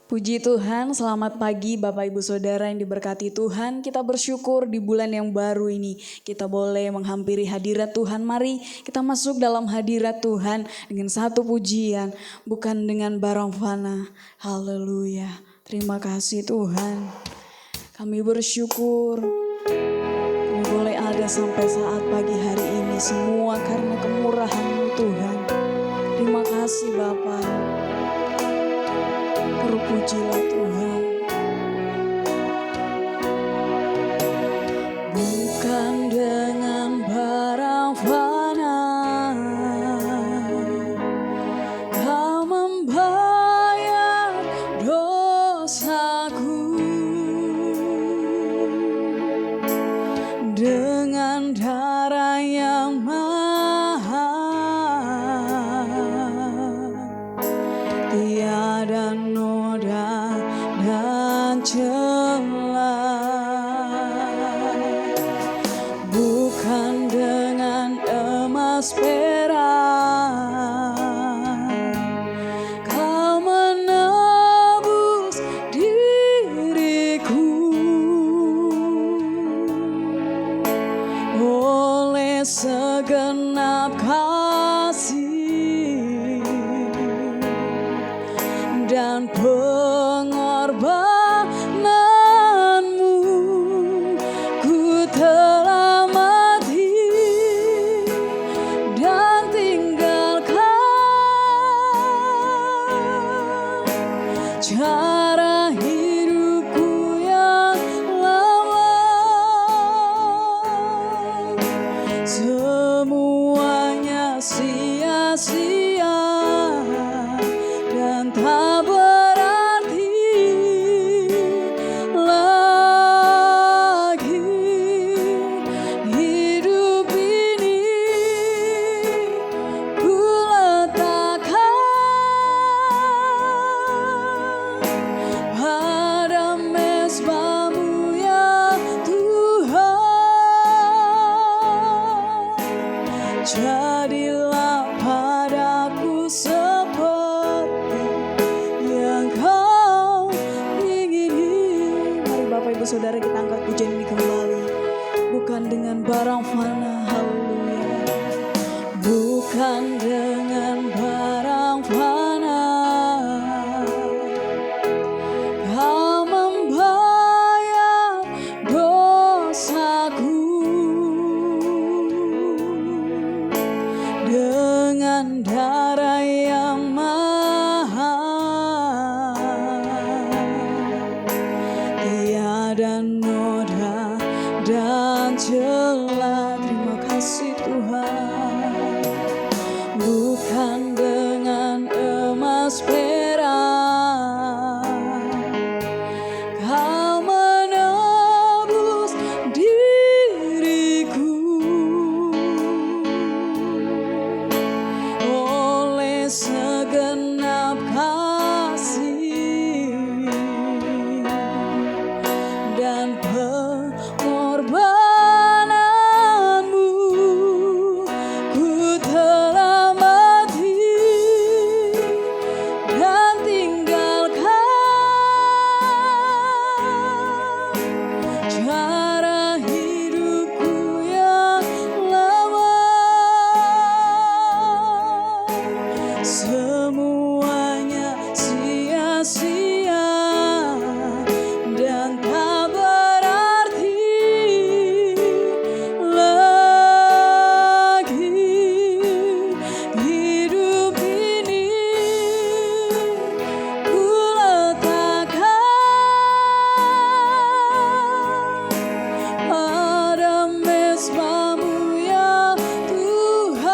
Puji Tuhan, selamat pagi Bapak Ibu Saudara yang diberkati Tuhan. Kita bersyukur di bulan yang baru ini kita boleh menghampiri hadirat Tuhan. Mari kita masuk dalam hadirat Tuhan dengan satu pujian, bukan dengan barang fana. Haleluya. Terima kasih Tuhan. Kami bersyukur kami boleh ada sampai saat pagi hari ini, semua karena kemurahan-Mu Tuhan. Terima kasih Bapak. Terpujilah Tuhan. Bukan dengan barang fana Kau membayar dosaku, dengan darah yang mahal, tiada noda dan celah. Bukan dengan emas perak Kau menebus diriku, oleh segenap kasih dan pengorbananmu, ku telah mati dan tinggalkan cara hidupku yang lama. Semuanya sia-sia dan tak berarti lagi. Hidup ini ku letakkan pada mezbah-Mu ya Tuhan. Jadilah padaku seperti yang Kau ingini. Mari Bapak Ibu Saudara kita angkat pujian ini kembali. Bukan dengan barang fana, haleluya. Bukan dengan barang fana Kau membayar dosaku, dengan darah yang mahal, tiada noda dan celah. Terima kasih Tuhan. Bukan dengan emas perak Kau menebus diriku, oleh segenap kasih dan pengorbananmu, ku telah mati dan tinggalkan cara hidupku yang lama. Semuanya sia-sia dan tak berarti lagi. Hidup ini ku letakkan pada mezbah-Mu ya Tuhan.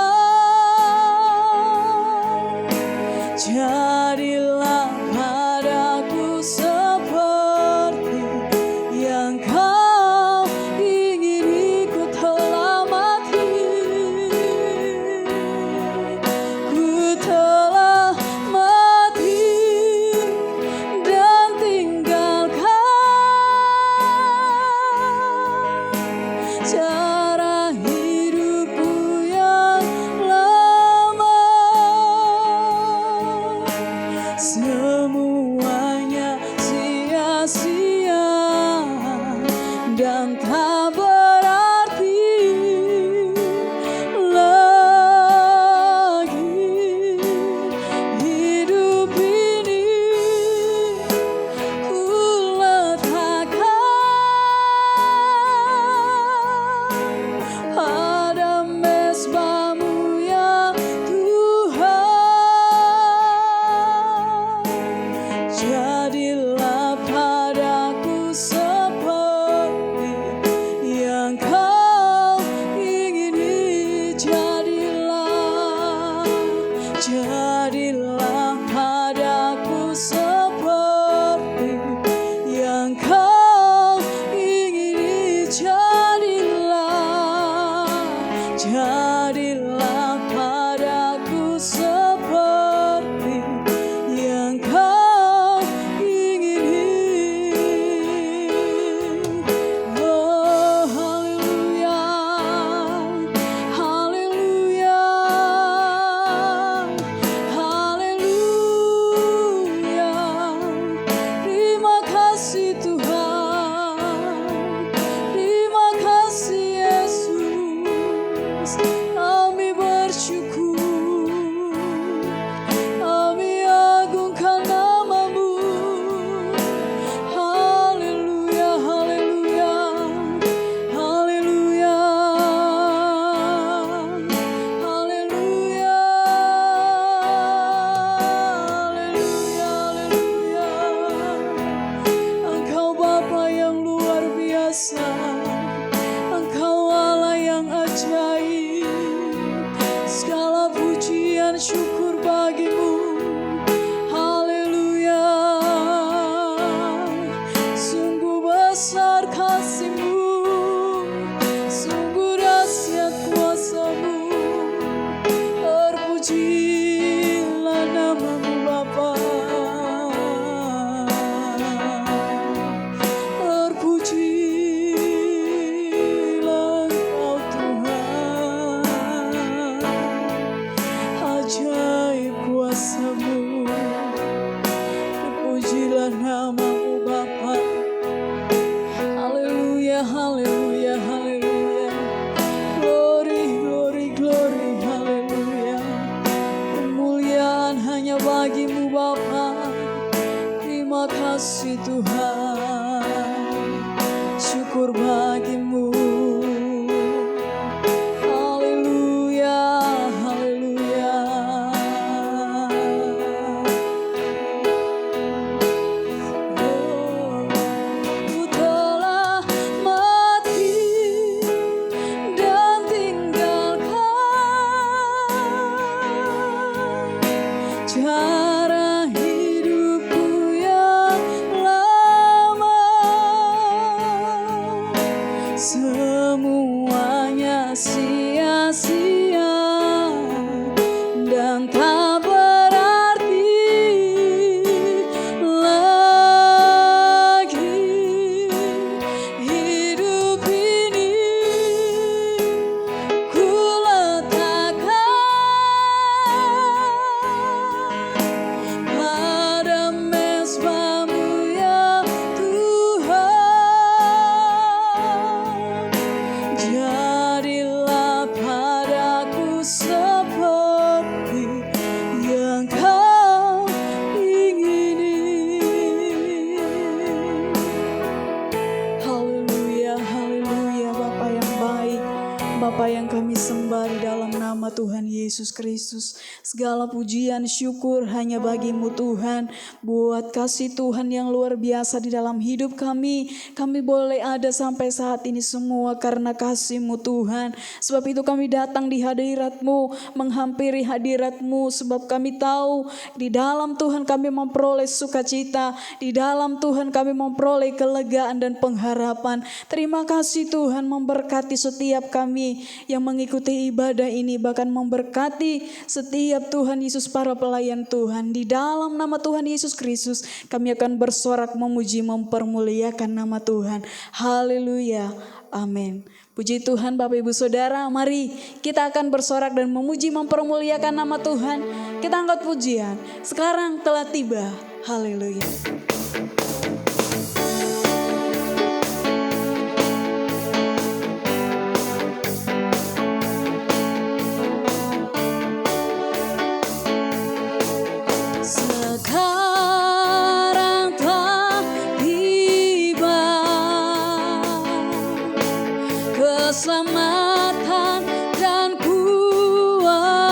Jadilah padaku seperti yang Kau ingini. Ku telah mati, ku telah mati dan tinggalkan cara hidupku yang lama. Semuanya kasih Tuhan, syukur bagimu. Haleluya, haleluya. Oh, ku telah mati dan tinggalkan cara hidupku yang lama. Semuanya sia-sia dan tak berarti lagi. Hidup ini ku letakkan pada mezbah-Mu ya Tuhan. Jadilah padaku seperti yang Kau ingini. Haleluya, haleluya. Bapa yang baik, Bapa yang kami sembah di dalam nama Tuhan Yesus Kristus. Segala pujian syukur hanya bagi-Mu Tuhan. Buat kasih Tuhan yang luar biasa di dalam hidup kami. Kami boleh ada sampai saat ini semua karena kasih-Mu Tuhan. Sebab itu kami datang di hadirat-Mu, menghampiri hadirat-Mu. Sebab kami tahu di dalam Tuhan kami memperoleh sukacita. Di dalam Tuhan kami memperoleh kelegaan dan pengharapan. Terima kasih Tuhan memberkati setiap kami yang mengikuti ibadah ini. Bahkan memberkati setiap Tuhan Yesus para pelayan Tuhan. Di dalam nama Tuhan Yesus Kristus kami akan bersorak memuji mempermuliakan nama Tuhan. Haleluya. Amin. Puji Tuhan Bapak Ibu Saudara, mari kita akan bersorak dan memuji mempermuliakan nama Tuhan. Kita angkat pujian. Sekarang telah tiba. Haleluya. Sekarang telah tiba keselamatan dan kuasa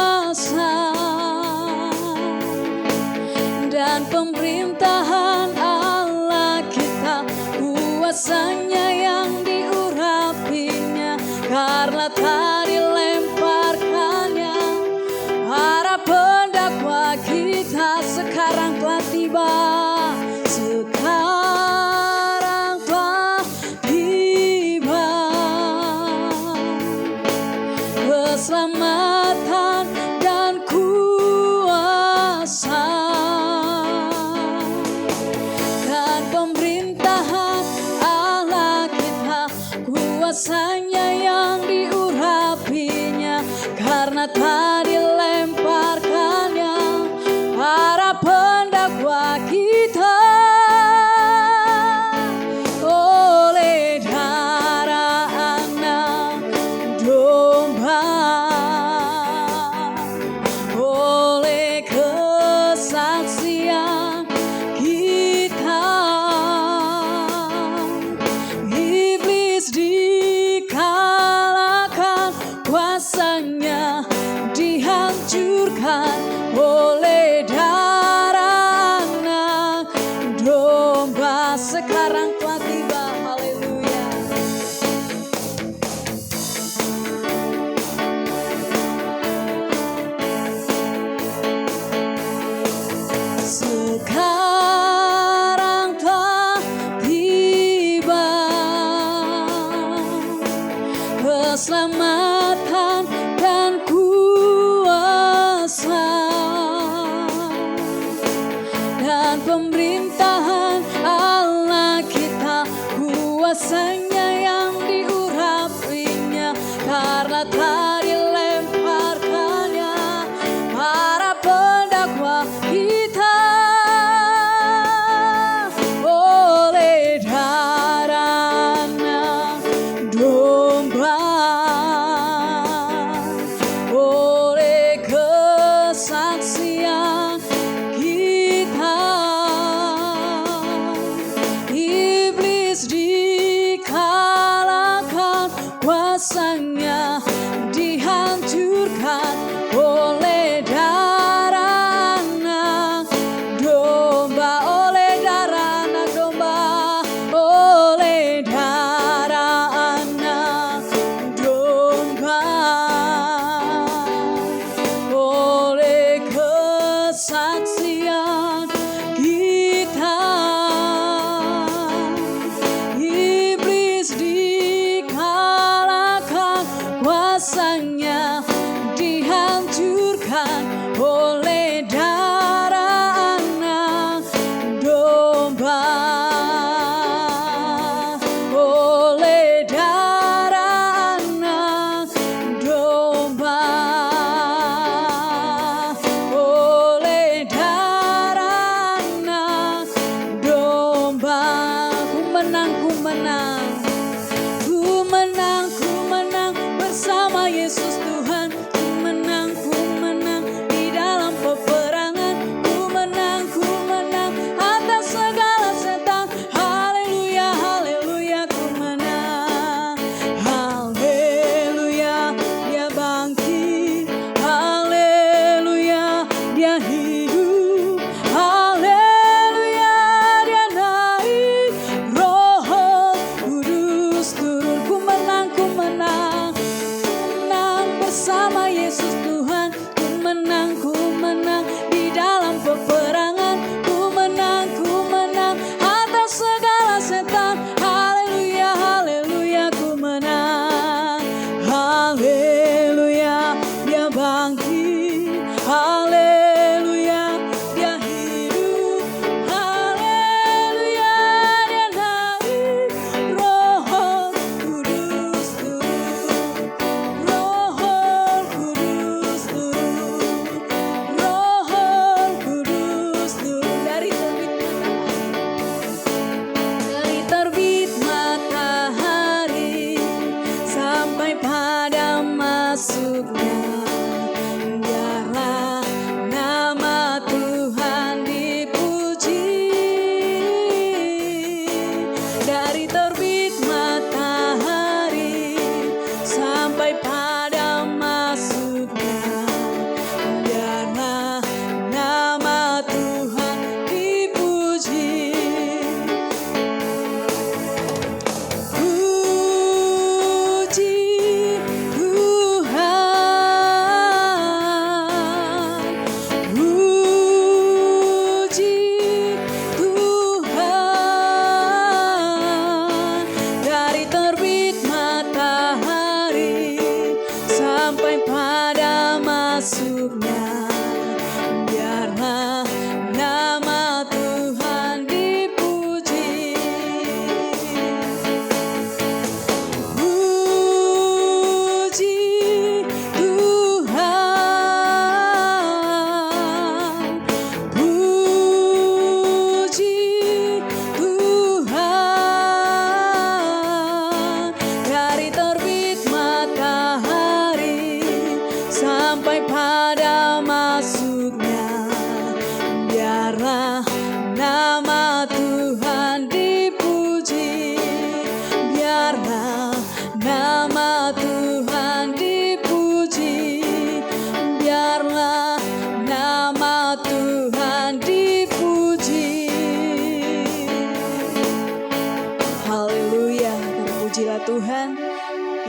dan pemerintahan Allah kita, kuasanya yang diurapinya karena tak dilemparkannya para pendakwa kita. Sekarang telah tiba, sekarang telah tiba keselamatan dan kuasa dan pemerintahan Allah kita, kuasanya yang diurapinya karena tak dilemparkannya para pendakwa kita. Oleh darah anak domba, oleh kesaksian kita, iblis dikalahkan, kuasanya dihancurkan oleh darah anak domba. Sekarang telah tiba. Haleluya. Sekarang telah tiba keselamatan dan kuasa dan pemerintahan Allah kita, kuasanya yang diurapinya karena tak dilemparkannya para pendakwa kita. Oleh darah anak domba, oleh kesaksian kita,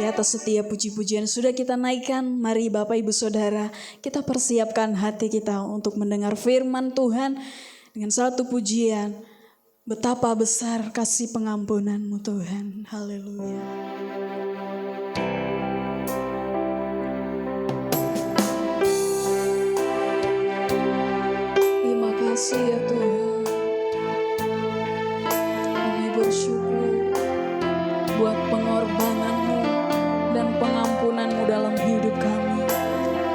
atas setiap puji-pujian sudah kita naikkan, mari Bapak Ibu Saudara, kita persiapkan hati kita untuk mendengar firman Tuhan dengan satu pujian. Betapa besar kasih pengampunan-Mu Tuhan. Haleluya. Terima kasih ya Tuhan. Kami bersyukur buat pengorbanan-Mu dan pengampunan-Mu dalam hidup kami.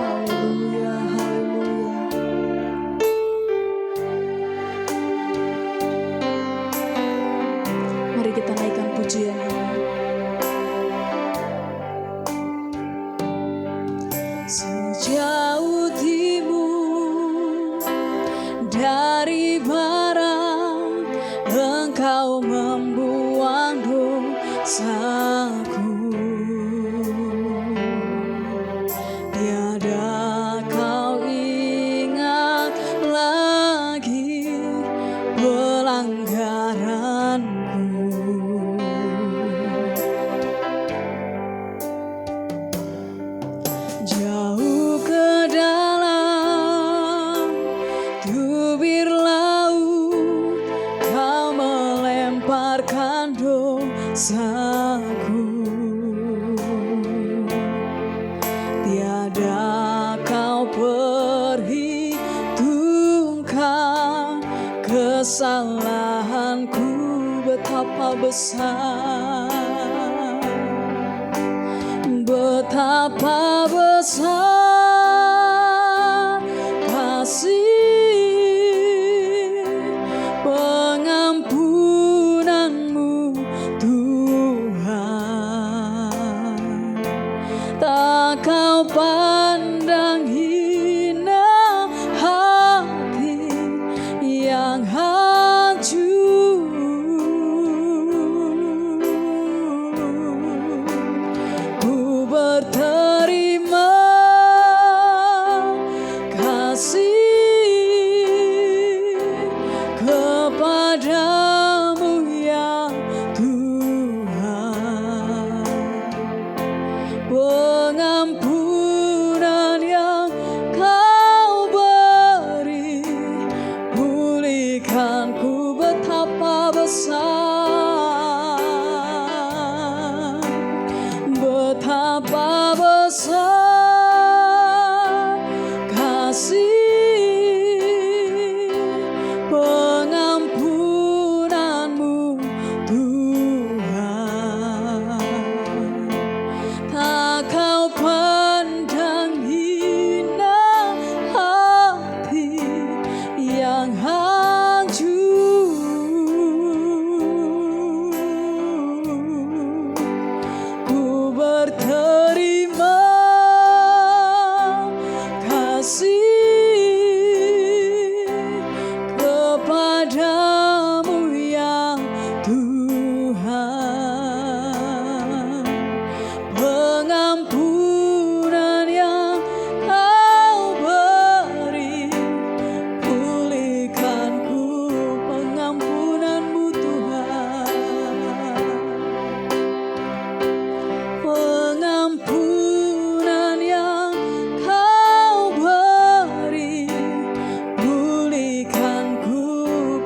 Haleluya, haleluya. Mari kita naikkan pujian ini. Sejauh timur dari barat, Engkau membuang dosaku. Tiada kau ingat lagi pelanggaranku. Jauh ke dalam tubir laut, Kau melemparkan dosaku. Tiada kau perhitungkan kesalahanku, betapa besar, betapa besar kasih pengampunan-Mu Tuhan. Tak kau pandang hina hati yang hancur. Ku berterima kasih kepadamu ya Tuhan. Pengampunan yang Kau beri, pulihkanku, betapa besar, betapa besar kasih pengampunan-Mu Tuhan. Tak kau pandang hina hati yang hancur. Ku berterima kasih kepadamu ya Tuhan. Pengampunan yang Kau beri, pulihkanku, pengampunan-Mu Tuhan. Pengampunan yang Kau beri, pulihkanku,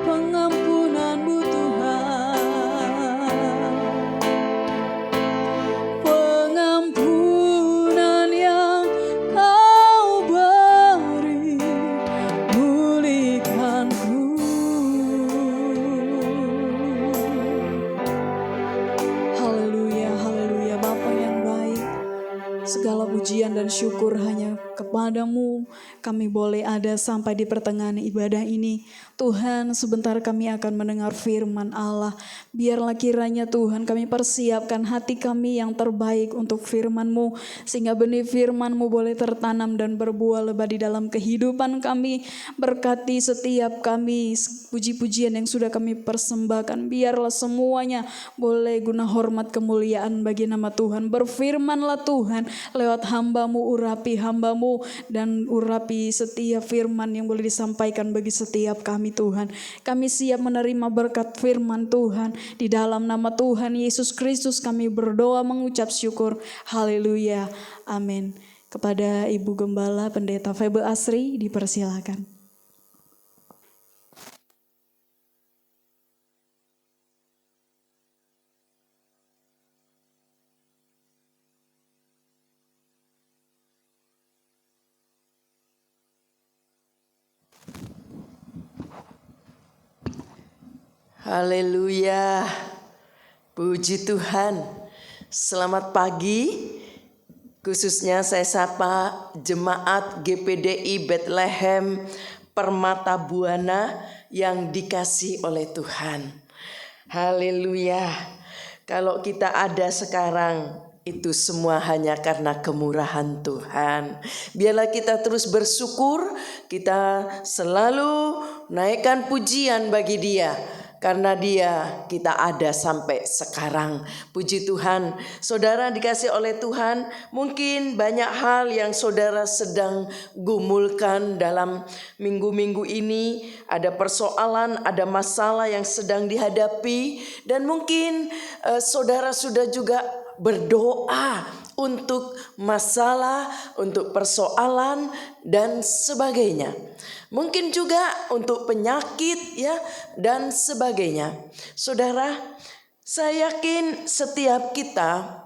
pengampunan-Mu Tuhan. Pengampunan yang Kau beri, pulihkanku. Haleluya, haleluya. Bapa yang baik, segala pujian dan syukur hanya kepada-Mu. Kami boleh ada sampai di pertengahan ibadah ini. Tuhan, sebentar kami akan mendengar firman Allah. Biarlah kiranya Tuhan kami persiapkan hati kami yang terbaik untuk firman-Mu, sehingga benih firman-Mu boleh tertanam dan berbuah lebat di dalam kehidupan kami. Berkati setiap kami, puji-pujian yang sudah kami persembahkan. Biarlah semuanya boleh guna hormat kemuliaan bagi nama Tuhan. Berfirmanlah Tuhan lewat hamba-Mu, urapi hamba-Mu firman-Mu dan urapi setiap firman yang boleh disampaikan bagi setiap kami Tuhan. Kami siap menerima berkat firman Tuhan. Di dalam nama Tuhan Yesus Kristus kami berdoa mengucap syukur. Haleluya. Amin. Kepada Ibu Gembala Pendeta Febe Asri dipersilakan. Haleluya, puji Tuhan. Selamat pagi, khususnya saya sapa jemaat GPDI Bethlehem Permata Buana yang dikasihi oleh Tuhan. Haleluya, kalau kita ada sekarang itu semua hanya karena kemurahan Tuhan. Biarlah kita terus bersyukur, kita selalu naikkan pujian bagi Dia. Karena Dia kita ada sampai sekarang. Puji Tuhan. Saudara dikasih oleh Tuhan, mungkin banyak hal yang saudara sedang gumulkan dalam minggu-minggu ini. Ada persoalan, ada masalah yang sedang dihadapi. Dan mungkin saudara sudah juga berdoa untuk masalah, untuk persoalan dan sebagainya. Mungkin juga untuk penyakit ya dan sebagainya. Saudara, saya yakin setiap kita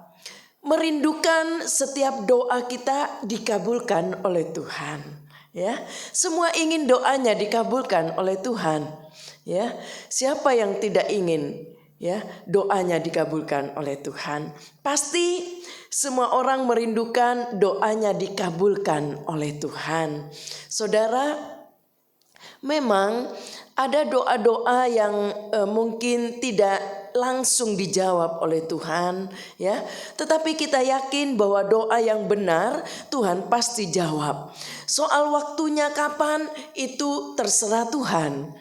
merindukan setiap doa kita dikabulkan oleh Tuhan. Ya, semua ingin doanya dikabulkan oleh Tuhan. Ya, siapa yang tidak ingin ya doanya dikabulkan oleh Tuhan? Pasti semua orang merindukan doanya dikabulkan oleh Tuhan. Saudara, memang ada doa-doa yang mungkin tidak langsung dijawab oleh Tuhan ya, tetapi kita yakin bahwa doa yang benar Tuhan pasti jawab. Soal waktunya kapan itu terserah Tuhan.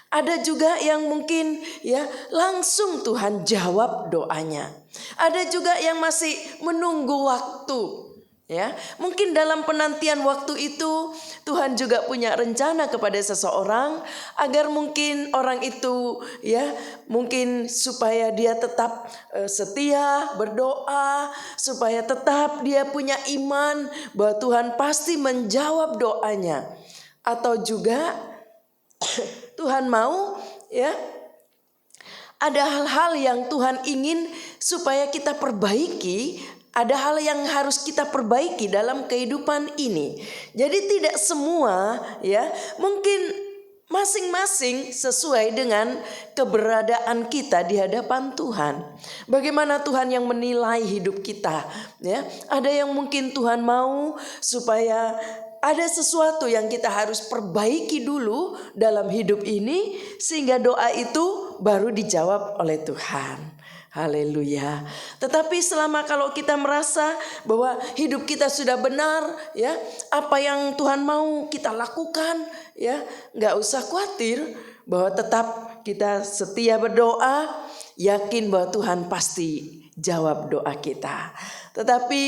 Ada juga yang mungkin ya langsung Tuhan jawab doanya. Ada juga yang masih menunggu waktu. Ya, mungkin dalam penantian waktu itu Tuhan juga punya rencana kepada seseorang agar mungkin orang itu ya mungkin supaya dia tetap setia berdoa, supaya tetap dia punya iman bahwa Tuhan pasti menjawab doanya. Atau juga Tuhan mau ya ada hal-hal yang Tuhan ingin supaya kita perbaiki. Ada hal yang harus kita perbaiki dalam kehidupan ini. Jadi tidak semua ya mungkin masing-masing sesuai dengan keberadaan kita di hadapan Tuhan. Bagaimana Tuhan yang menilai hidup kita ya. Ada yang mungkin Tuhan mau supaya ada sesuatu yang kita harus perbaiki dulu dalam hidup ini sehingga doa itu baru dijawab oleh Tuhan. Haleluya. Tetapi selama kalau kita merasa bahwa hidup kita sudah benar ya, apa yang Tuhan mau kita lakukan ya, nggak usah khawatir bahwa tetap kita setia berdoa, yakin bahwa Tuhan pasti jawab doa kita. Tetapi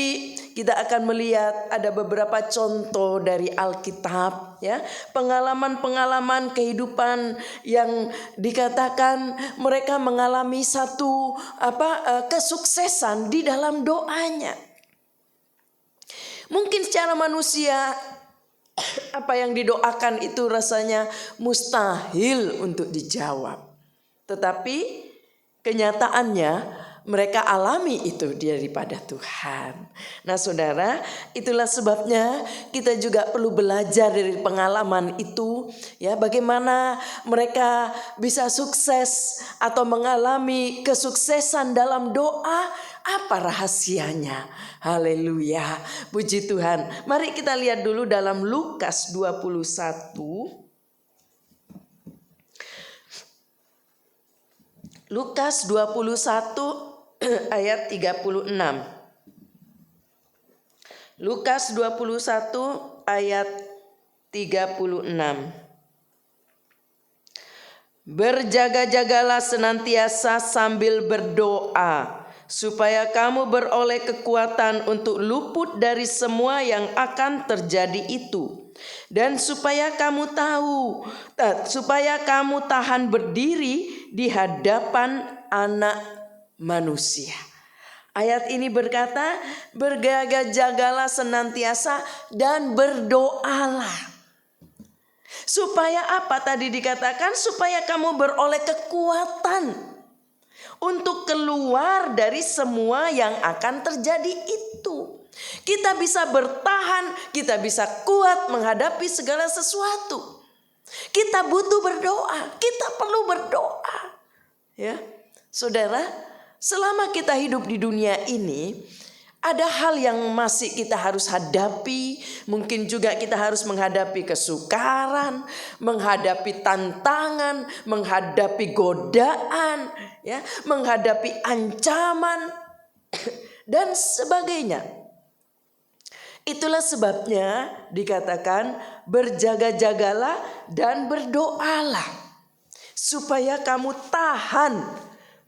kita akan melihat ada beberapa contoh dari Alkitab ya, pengalaman-pengalaman kehidupan yang dikatakan mereka mengalami satu kesuksesan di dalam doanya. Mungkin secara manusia apa yang didoakan itu rasanya mustahil untuk dijawab. Tetapi kenyataannya mereka alami itu daripada Tuhan. Nah saudara, itulah sebabnya kita juga perlu belajar dari pengalaman itu ya, bagaimana mereka bisa sukses atau mengalami kesuksesan dalam doa. Apa rahasianya? Haleluya, puji Tuhan. Mari kita lihat dulu dalam Lukas 21. Lukas 21 ayat 36. Lukas 21 ayat 36. Berjaga-jagalah senantiasa sambil berdoa supaya kamu beroleh kekuatan untuk luput dari semua yang akan terjadi itu, dan supaya kamu tahan berdiri di hadapan Anak Manusia. Ayat ini berkata, berjaga-jagalah senantiasa dan berdoalah. Supaya apa tadi dikatakan? Supaya kamu beroleh kekuatan untuk keluar dari semua yang akan terjadi itu. Kita bisa bertahan, kita bisa kuat menghadapi segala sesuatu. Kita butuh berdoa, kita perlu berdoa. Ya, saudara, selama kita hidup di dunia ini, ada hal yang masih kita harus hadapi. Mungkin juga kita harus menghadapi kesukaran, menghadapi tantangan, menghadapi godaan, ya, menghadapi ancaman dan sebagainya. Itulah sebabnya dikatakan berjaga-jagalah dan berdoalah, supaya kamu tahan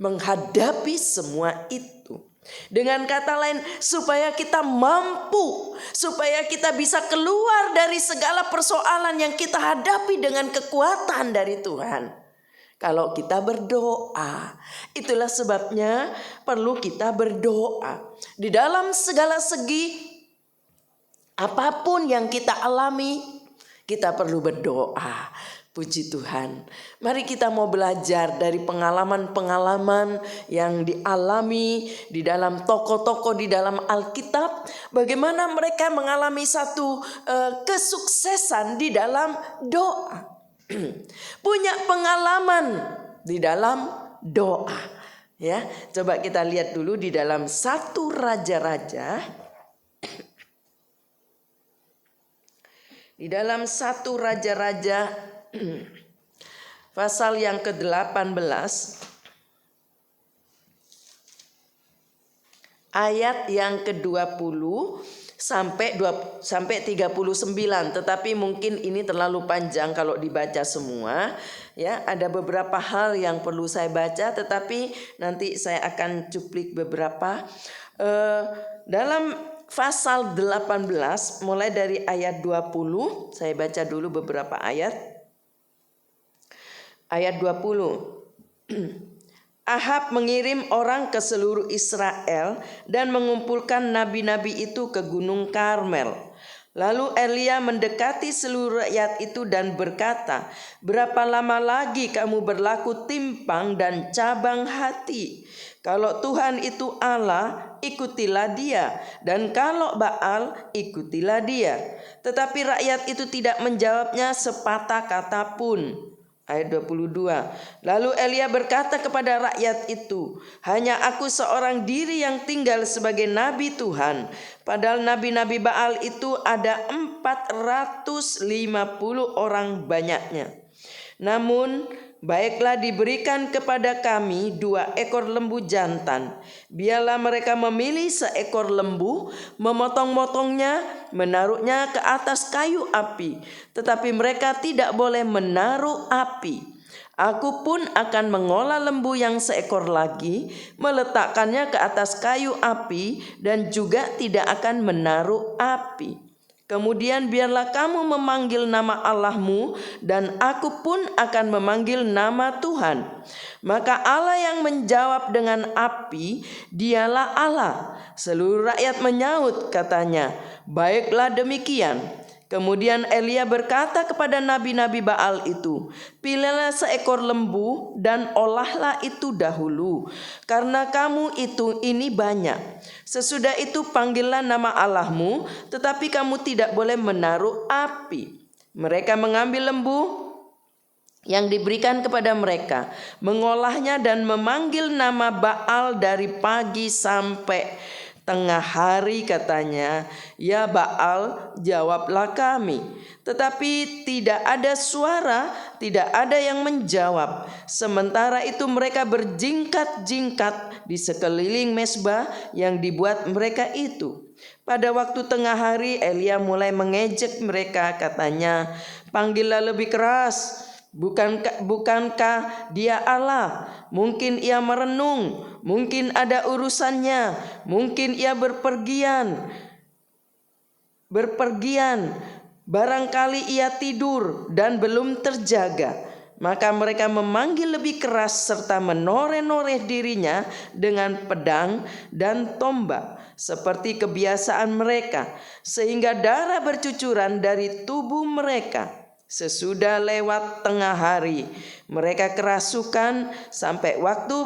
menghadapi semua itu. Dengan kata lain, supaya kita mampu, supaya kita bisa keluar dari segala persoalan yang kita hadapi dengan kekuatan dari Tuhan. Kalau kita berdoa, itulah sebabnya perlu kita berdoa. Di dalam segala segi, apapun yang kita alami, kita perlu berdoa. Puji Tuhan. Mari kita mau belajar dari pengalaman-pengalaman yang dialami di dalam tokoh-tokoh di dalam Alkitab. Bagaimana mereka mengalami satu kesuksesan di dalam doa. Punya pengalaman di dalam doa. Ya, coba kita lihat dulu di dalam 1 Raja-Raja. Di dalam 1 Raja-Raja pasal yang ke-18 ayat yang ke-20 sampai 39, tetapi mungkin ini terlalu panjang kalau dibaca semua, ya. Ada beberapa hal yang perlu saya baca, tetapi nanti saya akan cuplik beberapa. Dalam pasal 18 mulai dari ayat 20, saya baca dulu beberapa ayat. Ayat 20. Ahab mengirim orang ke seluruh Israel dan mengumpulkan nabi-nabi itu ke Gunung Karmel. Lalu Elia mendekati seluruh rakyat itu dan berkata, berapa lama lagi kamu berlaku timpang dan cabang hati? Kalau Tuhan itu Allah, ikutilah dia. Dan kalau Baal, ikutilah dia. Tetapi rakyat itu tidak menjawabnya sepatah kata pun. Ayat 22. Lalu Elia berkata kepada rakyat itu, hanya aku seorang diri yang tinggal sebagai nabi Tuhan. Padahal nabi-nabi Baal itu ada 450 orang banyaknya. Namun baiklah diberikan kepada kami 2 ekor lembu jantan. Biarlah mereka memilih seekor lembu, memotong-motongnya, menaruhnya ke atas kayu api. Tetapi mereka tidak boleh menaruh api. Aku pun akan mengolah lembu yang seekor lagi, meletakkannya ke atas kayu api, dan juga tidak akan menaruh api. Kemudian biarlah kamu memanggil nama Allahmu, dan aku pun akan memanggil nama Tuhan. Maka Allah yang menjawab dengan api, dialah Allah. Seluruh rakyat menyaut, katanya, baiklah demikian. Kemudian Elia berkata kepada nabi-nabi Baal itu, pilihlah seekor lembu dan olahlah itu dahulu, karena kamu ini banyak. Sesudah itu panggillah nama Allahmu, tetapi kamu tidak boleh menaruh api. Mereka mengambil lembu yang diberikan kepada mereka, mengolahnya dan memanggil nama Baal dari pagi sampai tengah hari, katanya, ya Baal, jawablah kami. Tetapi tidak ada suara, tidak ada yang menjawab. Sementara itu mereka berjingkat-jingkat di sekeliling mezbah yang dibuat mereka itu. Pada waktu tengah hari Elia mulai mengejek mereka, katanya, panggillah lebih keras. Bukankah dia Allah? Mungkin ia merenung, mungkin ada urusannya, mungkin ia berpergian, barangkali ia tidur dan belum terjaga. Maka mereka memanggil lebih keras serta menoreh-noreh dirinya dengan pedang dan tombak seperti kebiasaan mereka, sehingga darah bercucuran dari tubuh mereka. Sesudah lewat tengah hari, mereka kerasukan sampai waktu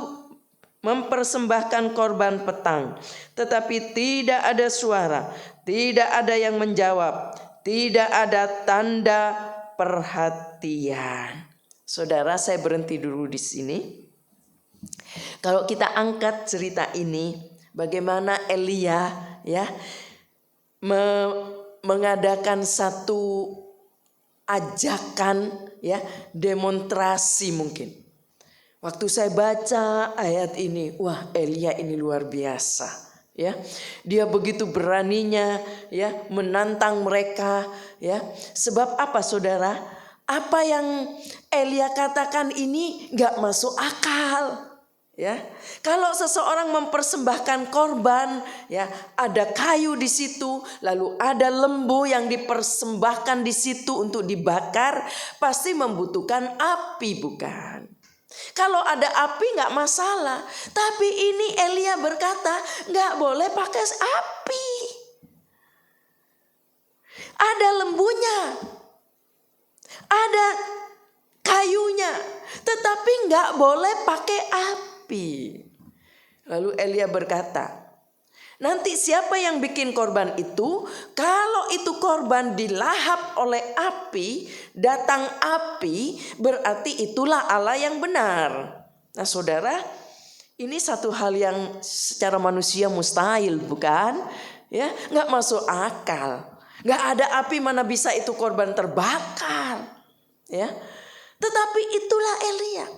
mempersembahkan korban petang. Tetapi tidak ada suara, tidak ada yang menjawab, tidak ada tanda perhatian. Saudara, saya berhenti dulu di sini. Kalau kita angkat cerita ini, bagaimana Elia ya mengadakan satu ajakan ya, demonstrasi mungkin. Waktu saya baca ayat ini, wah, Elia ini luar biasa ya. Dia begitu beraninya ya menantang mereka ya. Sebab apa, Saudara? Apa yang Elia katakan ini gak masuk akal. Ya, kalau seseorang mempersembahkan korban, ya, ada kayu di situ, lalu ada lembu yang dipersembahkan di situ untuk dibakar, pasti membutuhkan api, bukan? Kalau ada api nggak masalah, tapi ini Elia berkata nggak boleh pakai api. Ada lembunya, ada kayunya, tetapi nggak boleh pakai api. Lalu Elia berkata, nanti siapa yang bikin korban itu? Kalau itu korban dilahap oleh api, datang api, berarti itulah Allah yang benar. Nah, Saudara, ini satu hal yang secara manusia mustahil, bukan? Ya, nggak masuk akal. Nggak ada api, mana bisa itu korban terbakar? Ya, tetapi itulah Elia.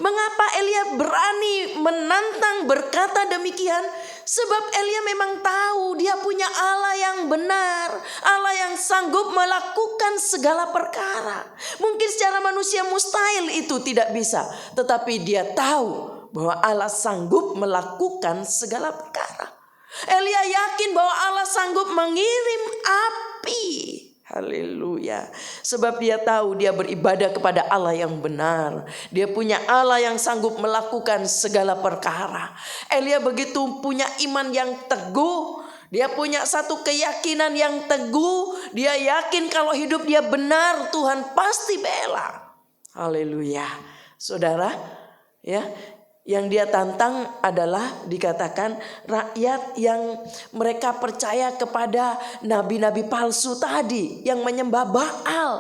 Mengapa Elia berani menantang berkata demikian? Sebab Elia memang tahu dia punya Allah yang benar, Allah yang sanggup melakukan segala perkara. Mungkin secara manusia mustahil itu tidak bisa, tetapi dia tahu bahwa Allah sanggup melakukan segala perkara. Elia yakin bahwa Allah sanggup mengirim api. Haleluya. Sebab dia tahu dia beribadah kepada Allah yang benar. Dia punya Allah yang sanggup melakukan segala perkara. Elia begitu punya iman yang teguh. Dia punya satu keyakinan yang teguh. Dia yakin kalau hidup dia benar, Tuhan pasti bela. Haleluya. Saudara, ya, yang dia tantang adalah dikatakan rakyat yang mereka percaya kepada nabi-nabi palsu tadi yang menyembah Baal.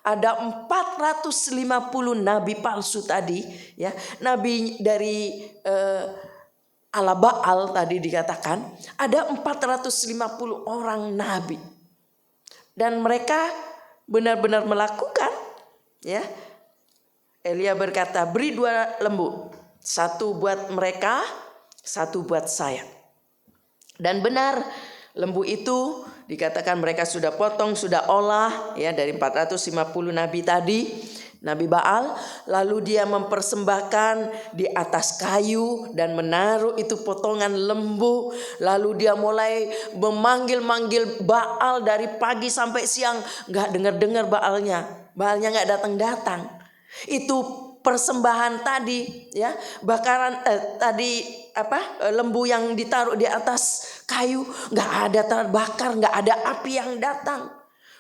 Ada 450 nabi palsu tadi ya. Nabi dari Allah Baal tadi dikatakan ada 450 orang nabi. Dan mereka benar-benar melakukan ya. Elia berkata, beri 2 lembu. 1 buat mereka, 1 buat saya. Dan benar, lembu itu dikatakan mereka sudah potong, sudah olah ya dari 450 nabi tadi, nabi Baal. Lalu dia mempersembahkan di atas kayu dan menaruh itu potongan lembu. Lalu dia mulai memanggil-manggil Baal dari pagi sampai siang. Gak dengar-dengar Baalnya gak datang-datang. Itu persembahan tadi ya, bakaran lembu yang ditaruh di atas kayu, nggak ada terbakar, nggak ada api yang datang.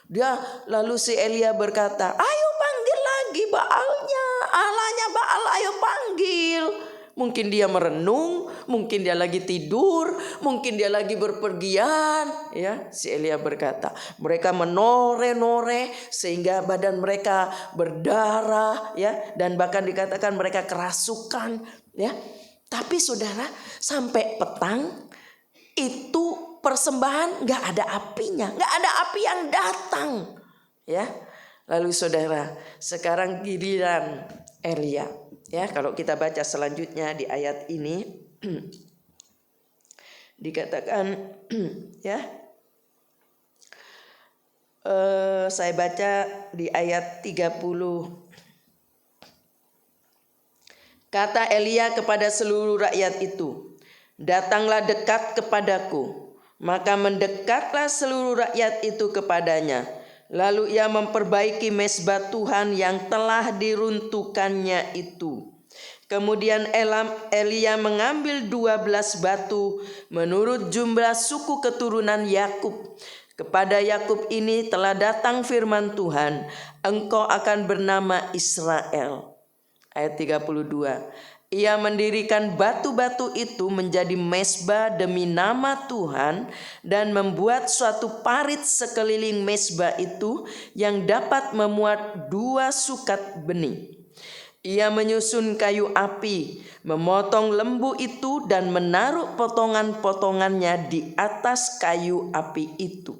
Dia lalu si Elia berkata, ayo panggil lagi Baalnya, Allahnya Baal, ayo panggil. Mungkin dia merenung, mungkin dia lagi tidur, mungkin dia lagi berpergian ya. Si Elia berkata, mereka menoreh-noreh sehingga badan mereka berdarah ya, dan bahkan dikatakan mereka kerasukan ya. Tapi Saudara, sampai petang itu persembahan gak ada apinya, gak ada api yang datang ya. Lalu Saudara, sekarang giliran Elia. Ya, kalau kita baca selanjutnya di ayat ini dikatakan ya, saya baca di ayat 30 Kata Elia kepada seluruh rakyat itu, "Datanglah dekat kepadaku." Maka mendekatlah seluruh rakyat itu kepadanya. Lalu ia memperbaiki mezbah Tuhan yang telah diruntuhkannya itu. Kemudian Elia mengambil 12 batu menurut jumlah suku keturunan Yakub. Kepada Yakub ini telah datang firman Tuhan, "Engkau akan bernama Israel." Ayat 32. Ia mendirikan batu-batu itu menjadi mezbah demi nama Tuhan dan membuat suatu parit sekeliling mezbah itu yang dapat memuat 2 sukat benih. Ia menyusun kayu api, memotong lembu itu dan menaruh potongan-potongannya di atas kayu api itu.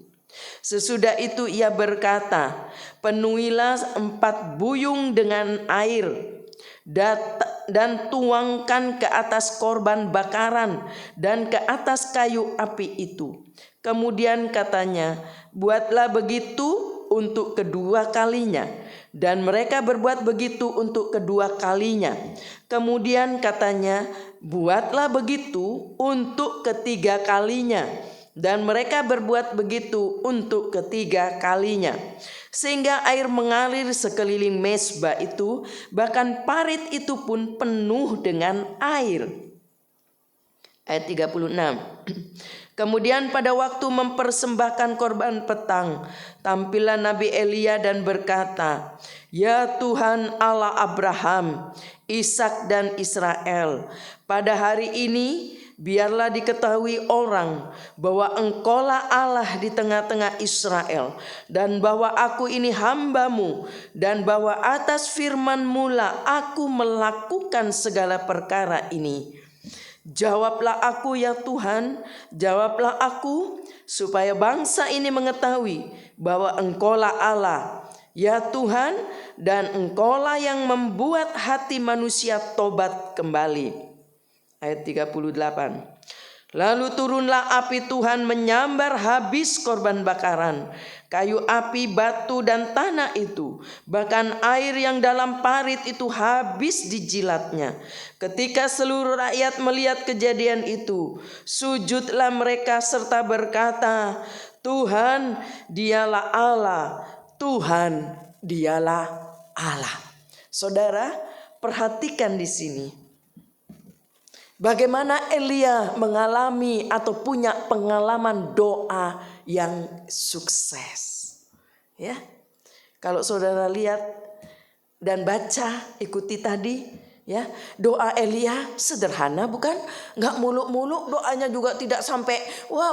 Sesudah itu ia berkata, "Penuhilah 4 buyung dengan air dan tuangkan ke atas korban bakaran dan ke atas kayu api itu." Kemudian katanya, "Buatlah begitu untuk kedua kalinya." Dan mereka berbuat begitu untuk kedua kalinya. Kemudian katanya, "Buatlah begitu untuk ketiga kalinya." Dan mereka berbuat begitu untuk ketiga kalinya. Sehingga air mengalir sekeliling mezbah itu, bahkan parit itu pun penuh dengan air. Ayat 36. Kemudian pada waktu mempersembahkan korban petang, tampillah Nabi Elia dan berkata, "Ya Tuhan Allah Abraham, Ishak dan Israel, pada hari ini biarlah diketahui orang bahwa Engkaulah Allah di tengah-tengah Israel, dan bahwa aku ini hamba-Mu, dan bahwa atas firman-Mu lah aku melakukan segala perkara ini. Jawablah aku ya Tuhan, jawablah aku, supaya bangsa ini mengetahui bahwa Engkaulah Allah, ya Tuhan, dan Engkaulah yang membuat hati manusia tobat kembali." Ayat 38. Lalu turunlah api Tuhan menyambar habis korban bakaran, kayu api, batu dan tanah itu. Bahkan air yang dalam parit itu habis dijilatnya. Ketika seluruh rakyat melihat kejadian itu, sujudlah mereka serta berkata, "Tuhan dialah Allah, Tuhan dialah Allah." Saudara, perhatikan di sini. Bagaimana Elia mengalami atau punya pengalaman doa yang sukses. Ya. Kalau saudara lihat dan baca, ikuti tadi, ya. Doa Elia sederhana bukan? Enggak muluk-muluk, doanya juga tidak sampai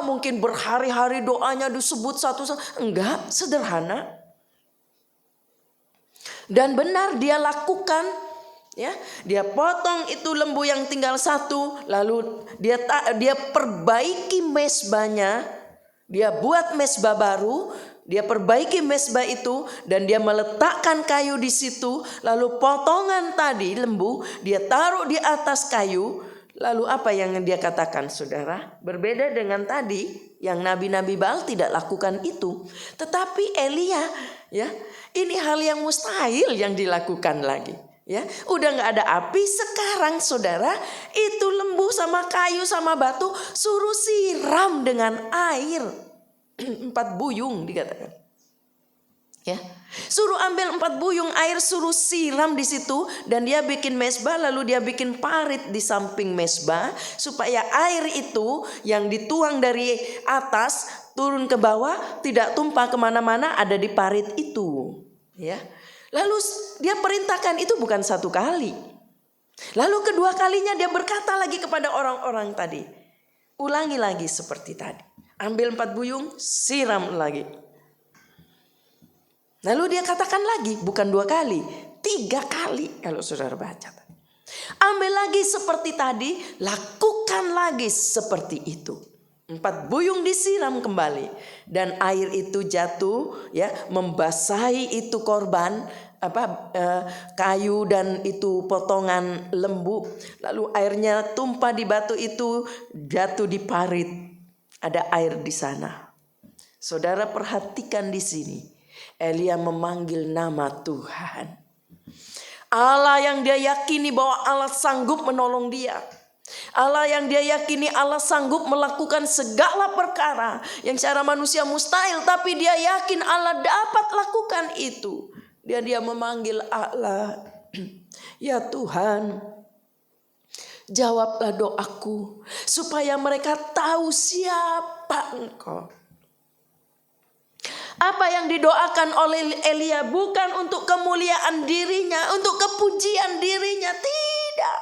mungkin berhari-hari doanya disebut satu-satu. Enggak, sederhana. Dan benar dia lakukan. Ya, dia potong itu lembu yang tinggal 1, lalu dia perbaiki mezbahnya, dia buat mezbah baru, dia perbaiki mezbah itu dan dia meletakkan kayu di situ, lalu potongan tadi lembu dia taruh di atas kayu. Lalu apa yang dia katakan, saudara? Berbeda dengan tadi yang nabi-nabi Baal tidak lakukan itu, tetapi Elia, ya, ini hal yang mustahil yang dilakukan lagi. Ya, udah nggak ada api sekarang, saudara, itu lembu sama kayu sama batu suruh siram dengan air. 4 buyung dikatakan. Ya, suruh ambil 4 buyung air, suruh siram di situ, dan dia bikin mezbah, lalu dia bikin parit di samping mezbah supaya air itu yang dituang dari atas turun ke bawah tidak tumpah kemana-mana, ada di parit itu. Ya. Lalu dia perintahkan itu bukan 1 kali. Lalu kedua kalinya dia berkata lagi kepada orang-orang tadi, ulangi lagi seperti tadi. Ambil 4 buyung, siram lagi. Lalu dia katakan lagi, bukan 2 kali, 3 kali kalau saudara baca. Ambil lagi seperti tadi, lakukan lagi seperti itu. 4 buyung disiram kembali dan air itu jatuh, ya, membasahi itu korban kayu dan itu potongan lembu. Lalu airnya tumpah di batu itu, jatuh di parit. Ada air di sana. Saudara perhatikan di sini. Elia memanggil nama Tuhan. Allah yang dia yakini bahwa Allah sanggup menolong dia. Allah yang dia yakini Allah sanggup melakukan segala perkara yang secara manusia mustahil, tapi dia yakin Allah dapat lakukan itu. Dia memanggil Allah, ya Tuhan, jawablah doaku supaya mereka tahu siapa Engkau. Apa yang didoakan oleh Elia bukan untuk kemuliaan dirinya, untuk kepujian dirinya, tidak.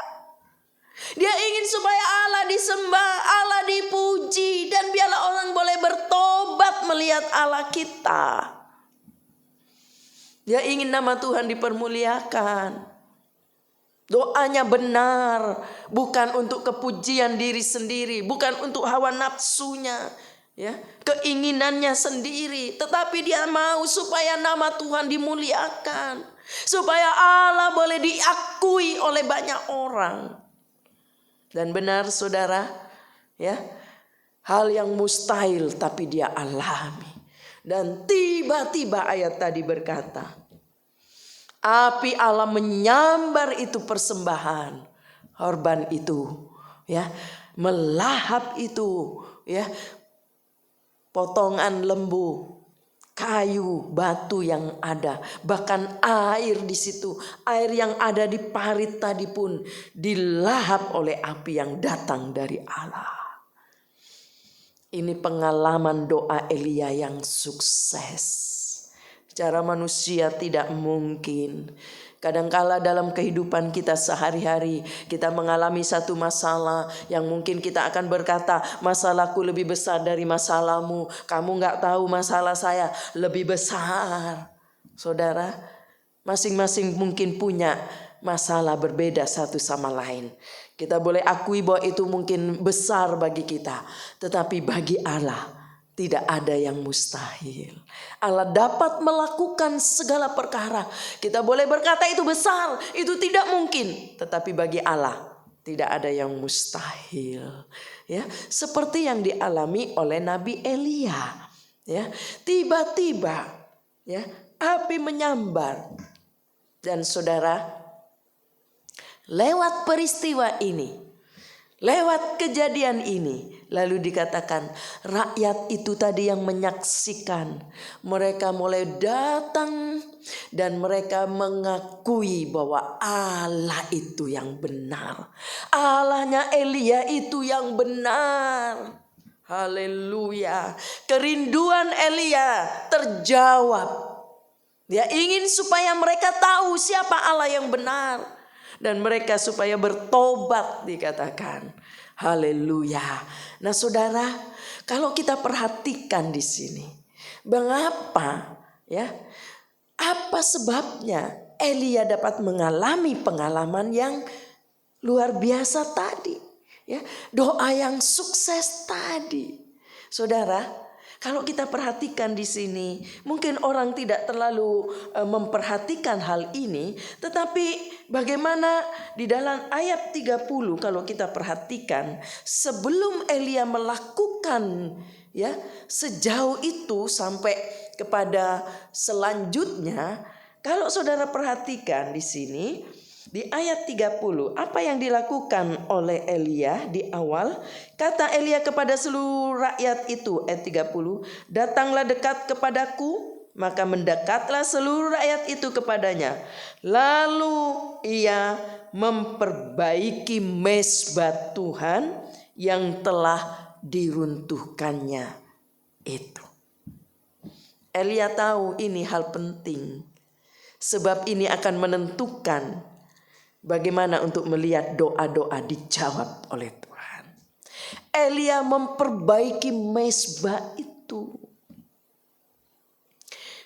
Dia ingin supaya Allah disembah, Allah dipuji, dan biarlah orang boleh bertobat melihat Allah kita. Dia ingin nama Tuhan dipermuliakan. Doanya benar, bukan untuk kepujian diri sendiri, bukan untuk hawa nafsunya, ya, keinginannya sendiri, tetapi dia mau supaya nama Tuhan dimuliakan, supaya Allah boleh diakui oleh banyak orang. Dan benar saudara, ya, hal yang mustahil tapi dia alami. Dan tiba-tiba ayat tadi berkata, api Allah menyambar itu persembahan, korban itu, ya, melahap itu, ya, potongan lembu, kayu, batu yang ada, bahkan air di situ, air yang ada di parit tadi pun dilahap oleh api yang datang dari Allah. Ini pengalaman doa Elia yang sukses. Cara manusia tidak mungkin. Kadangkala dalam kehidupan kita sehari-hari kita mengalami satu masalah yang mungkin kita akan berkata, masalahku lebih besar dari masalahmu. Kamu gak tahu masalah saya lebih besar. Saudara, masing-masing mungkin punya masalah berbeda satu sama lain. Kita boleh akui bahwa itu mungkin besar bagi kita, tetapi bagi Allah tidak ada yang mustahil. Allah dapat melakukan segala perkara. Kita boleh berkata itu besar, itu tidak mungkin, tetapi bagi Allah tidak ada yang mustahil. Ya, seperti yang dialami oleh Nabi Elia. Ya, tiba-tiba, ya, api menyambar. Dan saudara, lewat peristiwa ini, lewat kejadian ini, lalu dikatakan rakyat itu tadi yang menyaksikan, mereka mulai datang dan mereka mengakui bahwa Allah itu yang benar. Allahnya Elia itu yang benar. Haleluya. Kerinduan Elia terjawab. Dia ingin supaya mereka tahu siapa Allah yang benar. Dan mereka supaya bertobat dikatakan. Haleluya. Nah saudara, kalau kita perhatikan di sini, mengapa, ya, apa sebabnya Elia dapat mengalami pengalaman yang luar biasa tadi, ya, doa yang sukses tadi. Saudara, kalau kita perhatikan di sini, mungkin orang tidak terlalu memperhatikan hal ini, tetapi bagaimana di dalam ayat 30 kalau kita perhatikan, sebelum Elia melakukan, ya, sejauh itu sampai kepada selanjutnya, kalau saudara perhatikan di sini di ayat 30, apa yang dilakukan oleh Elia di awal? Kata Elia kepada seluruh rakyat itu, ayat 30, datanglah dekat kepadaku. Maka mendekatlah seluruh rakyat itu kepadanya. Lalu ia memperbaiki mezbah Tuhan yang telah diruntuhkannya itu. Elia tahu ini hal penting, sebab ini akan menentukan bagaimana untuk melihat doa-doa dijawab oleh Tuhan. Elia memperbaiki mezbah itu.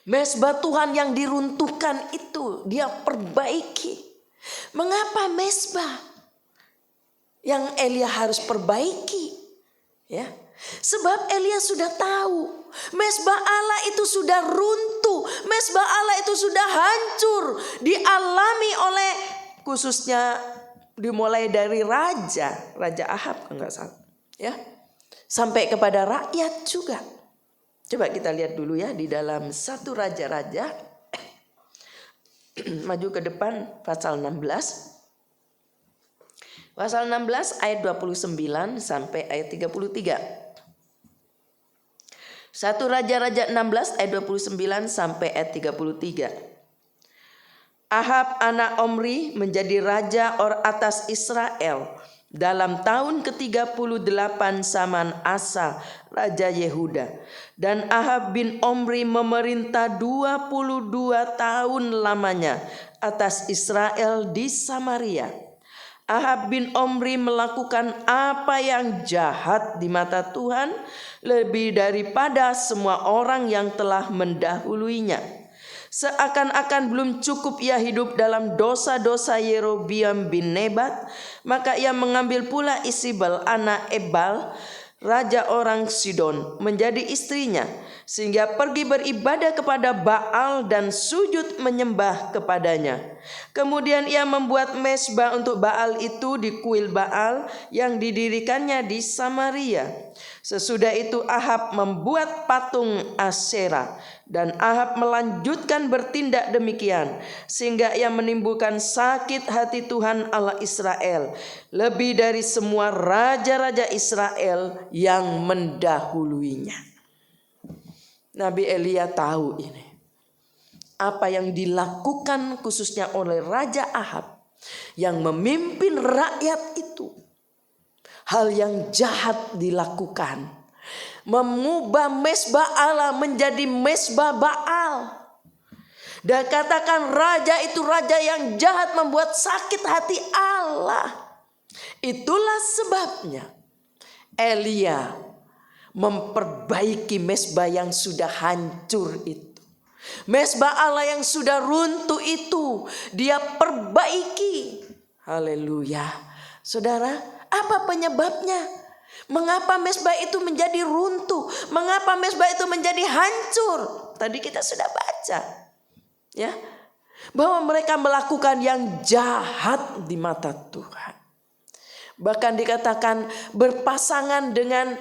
Mezbah Tuhan yang diruntuhkan itu dia perbaiki. Mengapa mezbah yang Elia harus perbaiki? Ya, sebab Elia sudah tahu mezbah Allah itu sudah runtuh, mezbah Allah itu sudah hancur, dialami oleh, khususnya dimulai dari Raja Ahab enggak salah, ya, sampai kepada rakyat juga. Coba kita lihat dulu ya di dalam 1 Raja-Raja Maju ke depan pasal 16. Pasal 16 ayat 29 sampai ayat 33. 1 Raja-Raja 16 ayat 29 sampai ayat 33. Ahab anak Omri menjadi raja atas Israel dalam tahun ke-38 zaman Asa raja Yehuda. Dan Ahab bin Omri memerintah 22 tahun lamanya atas Israel di Samaria. Ahab bin Omri melakukan apa yang jahat di mata Tuhan lebih daripada semua orang yang telah mendahuluinya. Seakan-akan belum cukup ia hidup dalam dosa-dosa Yerobiam bin Nebat, maka ia mengambil pula Isibel anak Ebal, raja orang Sidon, menjadi istrinya, sehingga pergi beribadah kepada Baal dan sujud menyembah kepadanya. Kemudian ia membuat mezbah untuk Baal itu di kuil Baal yang didirikannya di Samaria. Sesudah itu Ahab membuat patung Asyera, dan Ahab melanjutkan bertindak demikian sehingga ia menimbulkan sakit hati Tuhan Allah Israel lebih dari semua raja-raja Israel yang mendahuluinya. Nabi Elia tahu ini, apa yang dilakukan khususnya oleh Raja Ahab yang memimpin rakyat itu. Hal yang jahat dilakukan, mengubah mezbah Allah menjadi mezbah Baal. Dan katakan raja itu raja yang jahat, membuat sakit hati Allah. Itulah sebabnya Elia memperbaiki mezbah yang sudah hancur itu. Mezbah Allah yang sudah runtuh itu dia perbaiki. Haleluya. Saudara, apa penyebabnya? Mengapa mezbah itu menjadi runtuh? Mengapa mezbah itu menjadi hancur? Tadi kita sudah baca, ya, bahwa mereka melakukan yang jahat di mata Tuhan. Bahkan dikatakan berpasangan dengan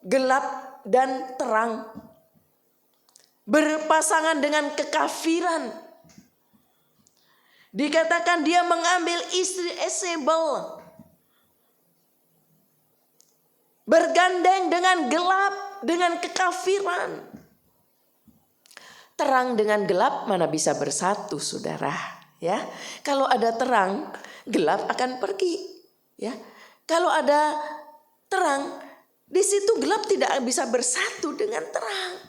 gelap dan terang. Berpasangan dengan kekafiran. Dikatakan dia mengambil istri Isabel, bergandeng dengan gelap, dengan kekafiran. Terang dengan gelap mana bisa bersatu, saudara? Ya, kalau ada terang, gelap akan pergi. Ya, kalau ada terang, di situ gelap tidak bisa bersatu dengan terang.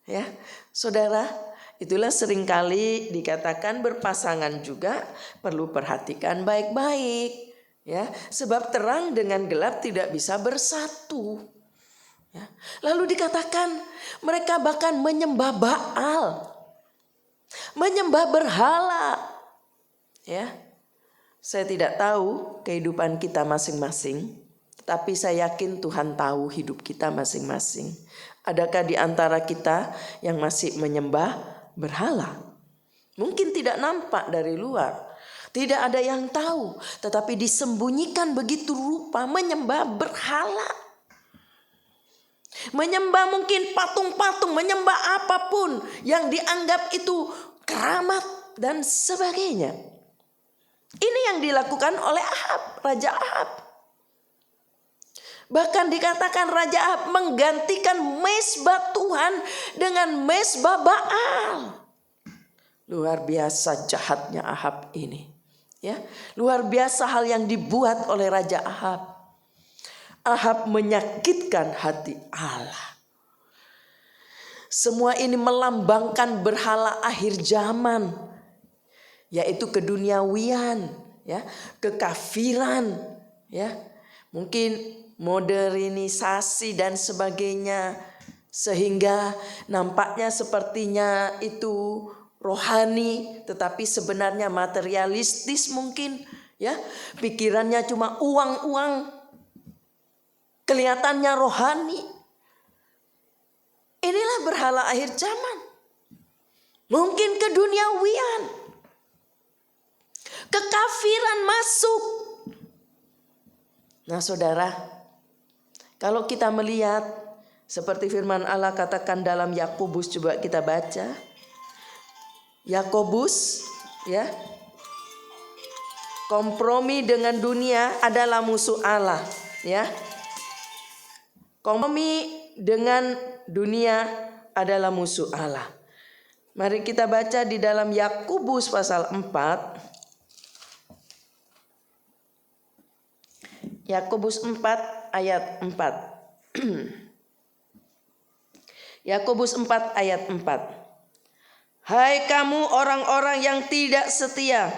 Ya, saudara, itulah seringkali dikatakan berpasangan juga perlu perhatikan baik-baik, ya, sebab terang dengan gelap tidak bisa bersatu. Ya. Lalu dikatakan mereka bahkan menyembah Baal, menyembah berhala. Ya, saya tidak tahu kehidupan kita masing-masing, tapi saya yakin Tuhan tahu hidup kita masing-masing. Adakah di antara kita yang masih menyembah berhala? Mungkin tidak nampak dari luar, tidak ada yang tahu, tetapi disembunyikan begitu rupa menyembah berhala. Menyembah mungkin patung-patung, menyembah apapun yang dianggap itu keramat dan sebagainya. Ini yang dilakukan oleh Ahab, Raja Ahab. Bahkan dikatakan Raja Ahab menggantikan mezbah Tuhan dengan mezbah Baal. Luar biasa jahatnya Ahab ini. Ya, luar biasa hal yang dibuat oleh Raja Ahab. Ahab menyakitkan hati Allah. Semua ini melambangkan berhala akhir zaman, yaitu keduniawian, ya, kekafiran, ya, mungkin modernisasi dan sebagainya, sehingga nampaknya sepertinya itu rohani, tetapi sebenarnya materialistis mungkin, ya, pikirannya cuma uang-uang, kelihatannya rohani. Inilah berhala akhir zaman. Mungkin keduniawian, kekafiran masuk. Nah, saudara, kalau kita melihat seperti firman Allah katakan dalam Yakobus, coba kita baca. Yakobus, ya. Kompromi dengan dunia adalah musuh Allah, ya. Kompromi dengan dunia adalah musuh Allah. Mari kita baca di dalam Yakobus pasal 4. Yakobus 4 ayat 4. Yakobus 4 ayat 4. Hai kamu orang-orang yang tidak setia,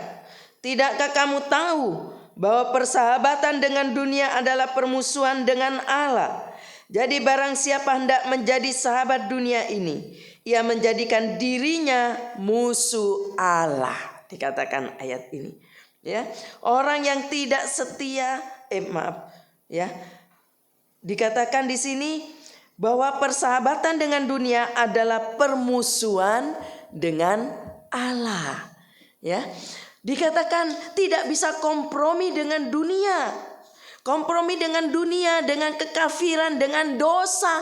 tidakkah kamu tahu bahwa persahabatan dengan dunia adalah permusuhan dengan Allah? Jadi barang siapa hendak menjadi sahabat dunia ini, ia menjadikan dirinya musuh Allah. Dikatakan ayat ini, ya. Orang yang tidak setia, dikatakan di sini bahwa persahabatan dengan dunia adalah permusuhan dengan Allah, ya. Dikatakan tidak bisa kompromi dengan dunia. Kompromi dengan dunia, dengan kekafiran, dengan dosa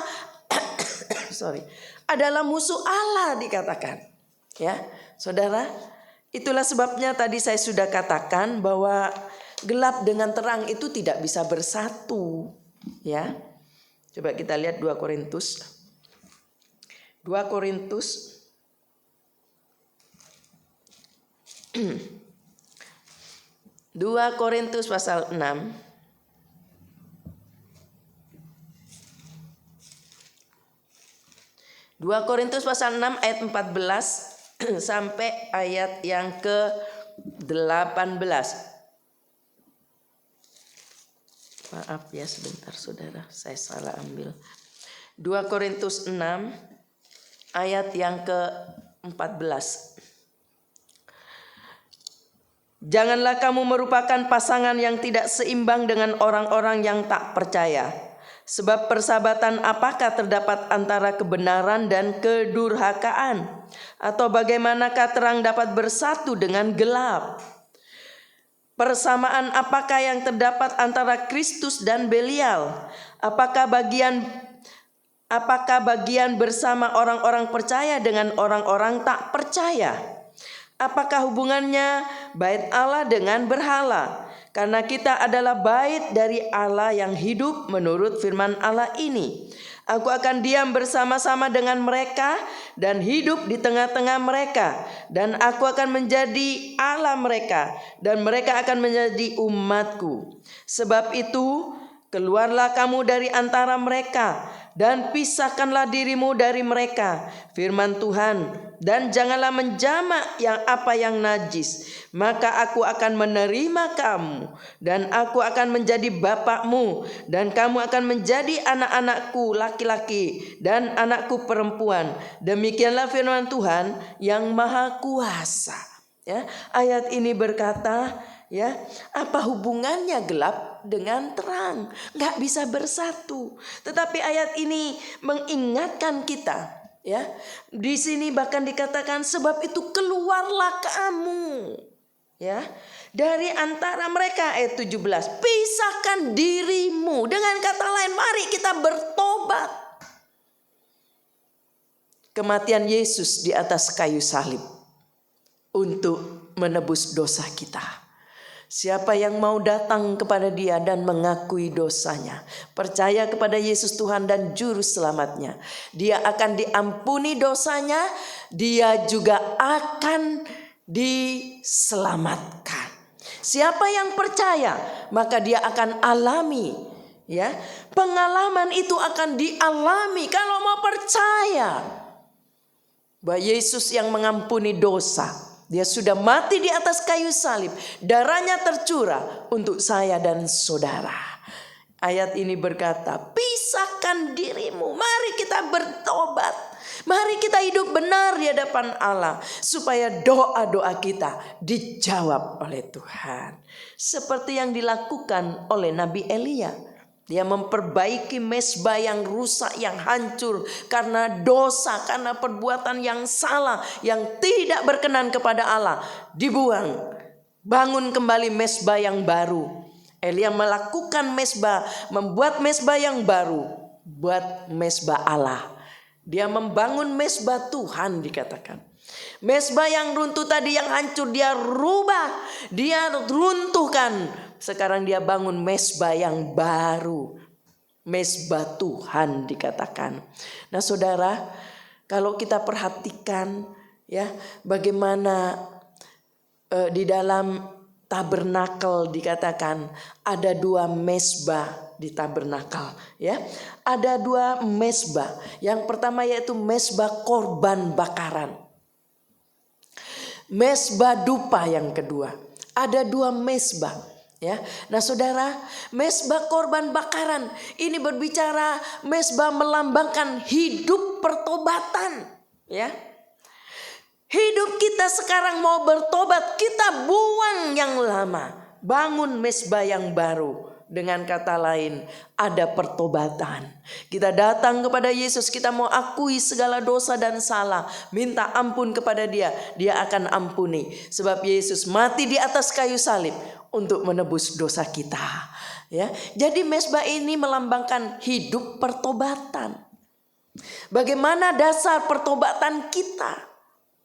adalah musuh Allah, dikatakan. Ya, saudara, itulah sebabnya tadi saya sudah katakan bahwa gelap dengan terang itu tidak bisa bersatu, ya. Coba kita lihat 2 Korintus 2 Korintus pasal 6. 2 Korintus pasal 6 ayat 14 sampai ayat yang ke-18. Maaf ya sebentar saudara, saya salah ambil. 2 Korintus 6 ayat yang ke-14. Janganlah kamu merupakan pasangan yang tidak seimbang dengan orang-orang yang tak percaya. Sebab persahabatan apakah terdapat antara kebenaran dan kedurhakaan? Atau bagaimanakah terang dapat bersatu dengan gelap? Persamaan apakah yang terdapat antara Kristus dan Belial? Apakah bagian bersama orang-orang percaya dengan orang-orang tak percaya? Apakah hubungannya bait Allah dengan berhala? Karena kita adalah bait dari Allah yang hidup menurut firman Allah ini. Aku akan diam bersama-sama dengan mereka dan hidup di tengah-tengah mereka. Dan aku akan menjadi Allah mereka dan mereka akan menjadi umatku. Sebab itu keluarlah kamu dari antara mereka dan pisahkanlah dirimu dari mereka. Firman Tuhan. Dan janganlah menjamak yang najis. Maka aku akan menerima kamu dan aku akan menjadi bapakmu dan kamu akan menjadi anak-anakku laki-laki dan anakku perempuan. Demikianlah firman Tuhan yang Maha Kuasa. Ya, ayat ini berkata, ya, apa hubungannya gelap dengan terang? Nggak bisa bersatu. Tetapi ayat ini mengingatkan kita. Ya, di sini bahkan dikatakan sebab itu keluarlah kamu, ya, dari antara mereka. Ayat 17, pisahkan dirimu. Dengan kata lain, mari kita bertobat. Kematian Yesus di atas kayu salib untuk menebus dosa kita. Siapa yang mau datang kepada Dia dan mengakui dosanya, percaya kepada Yesus Tuhan dan Juru Selamatnya, dia akan diampuni dosanya, dia juga akan diselamatkan. Siapa yang percaya, maka dia akan alami, ya, pengalaman itu akan dialami kalau mau percaya bahwa Yesus yang mengampuni dosa. Dia sudah mati di atas kayu salib. Darahnya tercurah untuk saya dan saudara. Ayat ini berkata, pisahkan dirimu. Mari kita bertobat. Mari kita hidup benar di hadapan Allah. Supaya doa-doa kita dijawab oleh Tuhan. Seperti yang dilakukan oleh Nabi Elia. Dia memperbaiki mezbah yang rusak, yang hancur karena dosa, karena perbuatan yang salah, yang tidak berkenan kepada Allah. Dibuang, bangun kembali mezbah yang baru. Elia melakukan mezbah, membuat mezbah yang baru, buat mezbah Allah. Dia membangun mezbah Tuhan, dikatakan. Mesbah yang runtuh tadi, yang hancur, dia rubah, dia runtuhkan. Sekarang dia bangun mesbah yang baru. Mesbah Tuhan dikatakan. Nah saudara, kalau kita perhatikan ya, bagaimana di dalam tabernakel dikatakan ada 2 mesbah di tabernakel ya. Ada 2 mesbah. Yang pertama yaitu mesbah korban bakaran. Mesbah dupa yang kedua. Ada 2 mesbah ya. Nah saudara, mesbah korban bakaran ini berbicara mesbah melambangkan hidup pertobatan ya. Hidup kita sekarang mau bertobat, kita buang yang lama, bangun mesbah yang baru. Dengan kata lain, ada pertobatan. Kita datang kepada Yesus, kita mau akui segala dosa dan salah, minta ampun kepada Dia, Dia akan ampuni. Sebab Yesus mati di atas kayu salib untuk menebus dosa kita. Ya, jadi mesbah ini melambangkan hidup pertobatan. Bagaimana dasar pertobatan kita?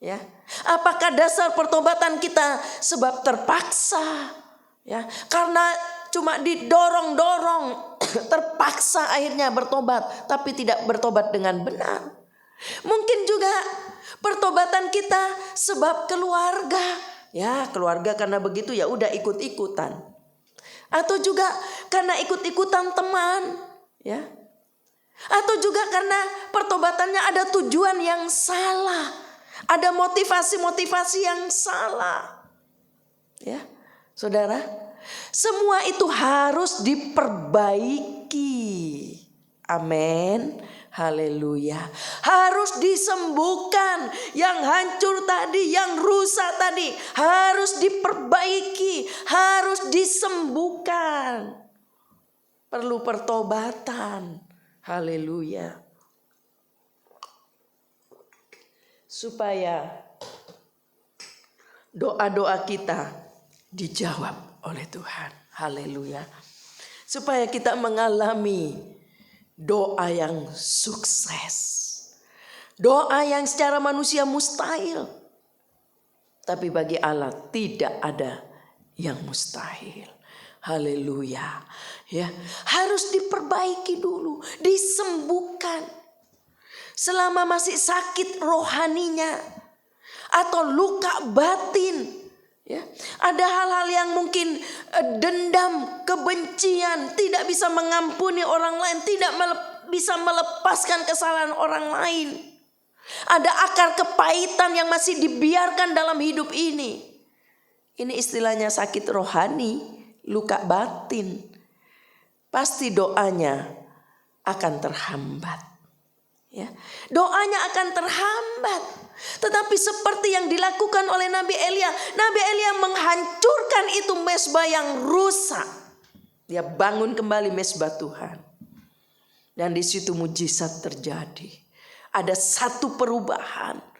Ya, apakah dasar pertobatan kita sebab terpaksa? Ya, karena cuma didorong-dorong, terpaksa akhirnya bertobat, tapi tidak bertobat dengan benar. Mungkin juga pertobatan kita sebab keluarga. Ya, keluarga karena begitu ya udah ikut-ikutan. Atau juga karena ikut-ikutan teman, ya. Atau juga karena pertobatannya ada tujuan yang salah. Ada motivasi-motivasi yang salah. Ya, saudara, semua itu harus diperbaiki. Amin. Haleluya. Harus disembuhkan. Yang hancur tadi, yang rusak tadi harus diperbaiki, harus disembuhkan. Perlu pertobatan. Haleluya. Supaya doa-doa kita dijawab oleh Tuhan. Haleluya. Supaya kita mengalami doa yang sukses. Doa yang secara manusia mustahil. Tapi bagi Allah tidak ada yang mustahil. Haleluya. Ya, harus diperbaiki dulu, disembuhkan. Selama masih sakit rohaninya atau luka batin, ya, ada hal-hal yang mungkin dendam, kebencian, tidak bisa mengampuni orang lain, tidak bisa melepaskan kesalahan orang lain. Ada akar kepahitan yang masih dibiarkan dalam hidup ini. Ini istilahnya sakit rohani, luka batin. Pasti doanya akan terhambat. Ya, doanya akan terhambat. Tetapi seperti yang dilakukan oleh Nabi Elia menghancurkan itu mesbah yang rusak. Dia bangun kembali mesbah Tuhan. Dan di situ mujizat terjadi. Ada satu perubahan.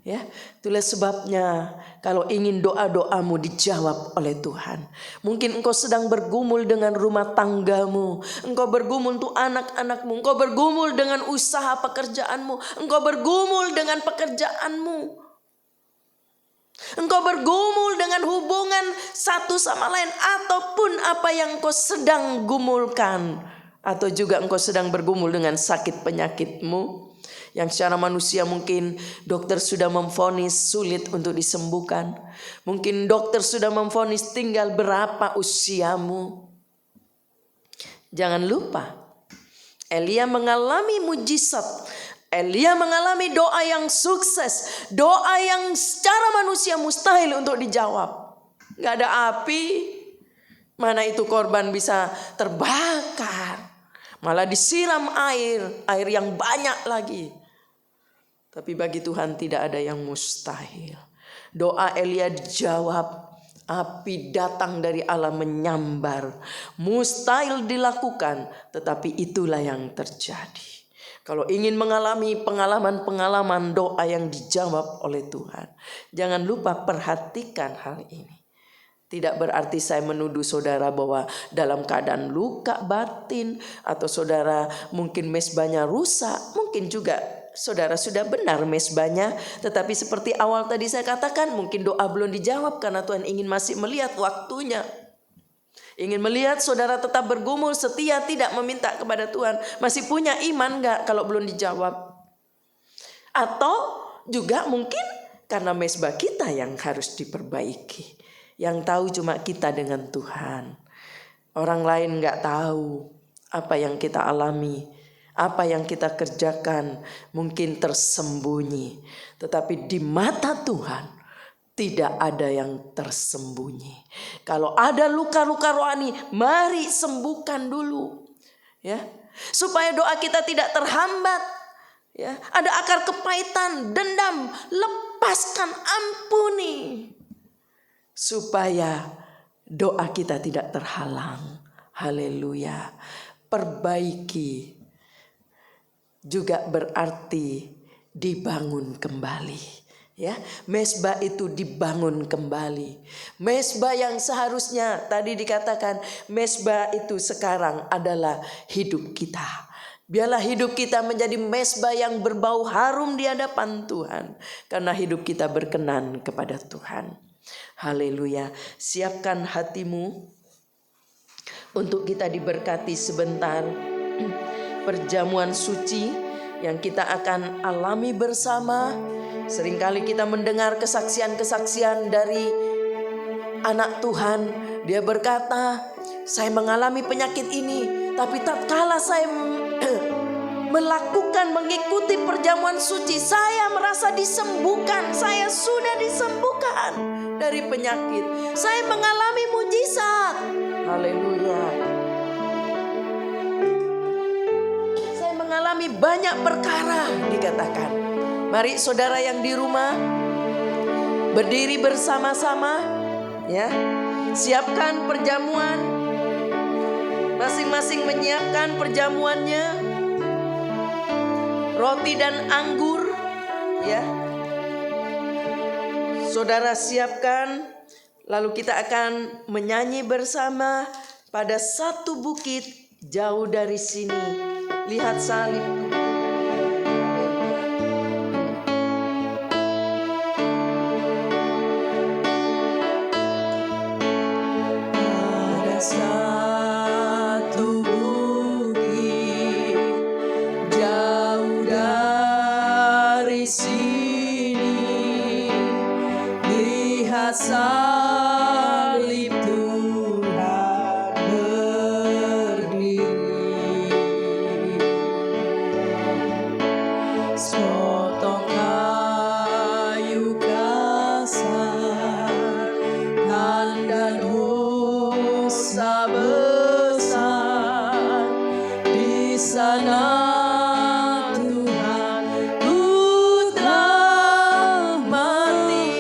Ya, itulah sebabnya kalau ingin doa-doamu dijawab oleh Tuhan. Mungkin engkau sedang bergumul dengan rumah tanggamu, engkau bergumul untuk anak-anakmu, engkau bergumul dengan usaha pekerjaanmu, engkau bergumul dengan pekerjaanmu, engkau bergumul dengan hubungan satu sama lain, ataupun apa yang engkau sedang gumulkan, atau juga engkau sedang bergumul dengan sakit penyakitmu. Yang secara manusia mungkin dokter sudah memvonis sulit untuk disembuhkan. Mungkin dokter sudah memvonis tinggal berapa usiamu. Jangan lupa, Elia mengalami mujizat. Elia mengalami doa yang sukses. Doa yang secara manusia mustahil untuk dijawab. Gak ada api, mana itu korban bisa terbakar. Malah disiram air yang banyak lagi. Tapi bagi Tuhan tidak ada yang mustahil. Doa Elia dijawab. Api datang dari Allah menyambar. Mustahil dilakukan, tetapi itulah yang terjadi. Kalau ingin mengalami pengalaman-pengalaman doa yang dijawab oleh Tuhan, jangan lupa perhatikan hal ini. Tidak berarti saya menuduh saudara bahwa dalam keadaan luka batin atau saudara mungkin mesbahnya rusak, mungkin juga saudara sudah benar mezbahnya, tetapi seperti awal tadi saya katakan, mungkin doa belum dijawab karena Tuhan ingin masih melihat waktunya. Ingin melihat saudara tetap bergumul setia, tidak meminta kepada Tuhan. Masih punya iman gak kalau belum dijawab? Atau juga mungkin karena mezbah kita yang harus diperbaiki. Yang tahu cuma kita dengan Tuhan. Orang lain gak tahu apa yang kita alami. Apa yang kita kerjakan mungkin tersembunyi. Tetapi di mata Tuhan tidak ada yang tersembunyi. Kalau ada luka-luka rohani, mari sembuhkan dulu. Ya, supaya doa kita tidak terhambat. Ya, ada akar kepahitan, dendam, lepaskan, ampuni. Supaya doa kita tidak terhalang. Haleluya. Perbaiki juga berarti dibangun kembali. Ya, mezbah itu dibangun kembali. Mezbah yang seharusnya tadi dikatakan, mezbah itu sekarang adalah hidup kita. Biarlah hidup kita menjadi mezbah yang berbau harum di hadapan Tuhan, karena hidup kita berkenan kepada Tuhan. Haleluya. Siapkan hatimu untuk kita diberkati sebentar. Perjamuan suci yang kita akan alami bersama. Seringkali kita mendengar kesaksian-kesaksian dari anak Tuhan. Dia berkata, saya mengalami penyakit ini, tapi tatkala saya mengikuti perjamuan suci, saya merasa disembuhkan. Saya sudah disembuhkan dari penyakit. Saya mengalami mujizat. Haleluya. Mengalami banyak perkara dikatakan. Mari saudara yang di rumah berdiri bersama-sama, ya. Siapkan perjamuan. Masing-masing menyiapkan perjamuannya. Roti dan anggur, ya. Saudara siapkan, lalu kita akan menyanyi bersama pada satu bukit jauh dari sini. Lihat salib. Pada satu bukit jauh dari sini, lihat salib Tuhan berdiri. Sepotong kayu kasar, tanda dosa besar. Di sana Tuhan ku telah mati.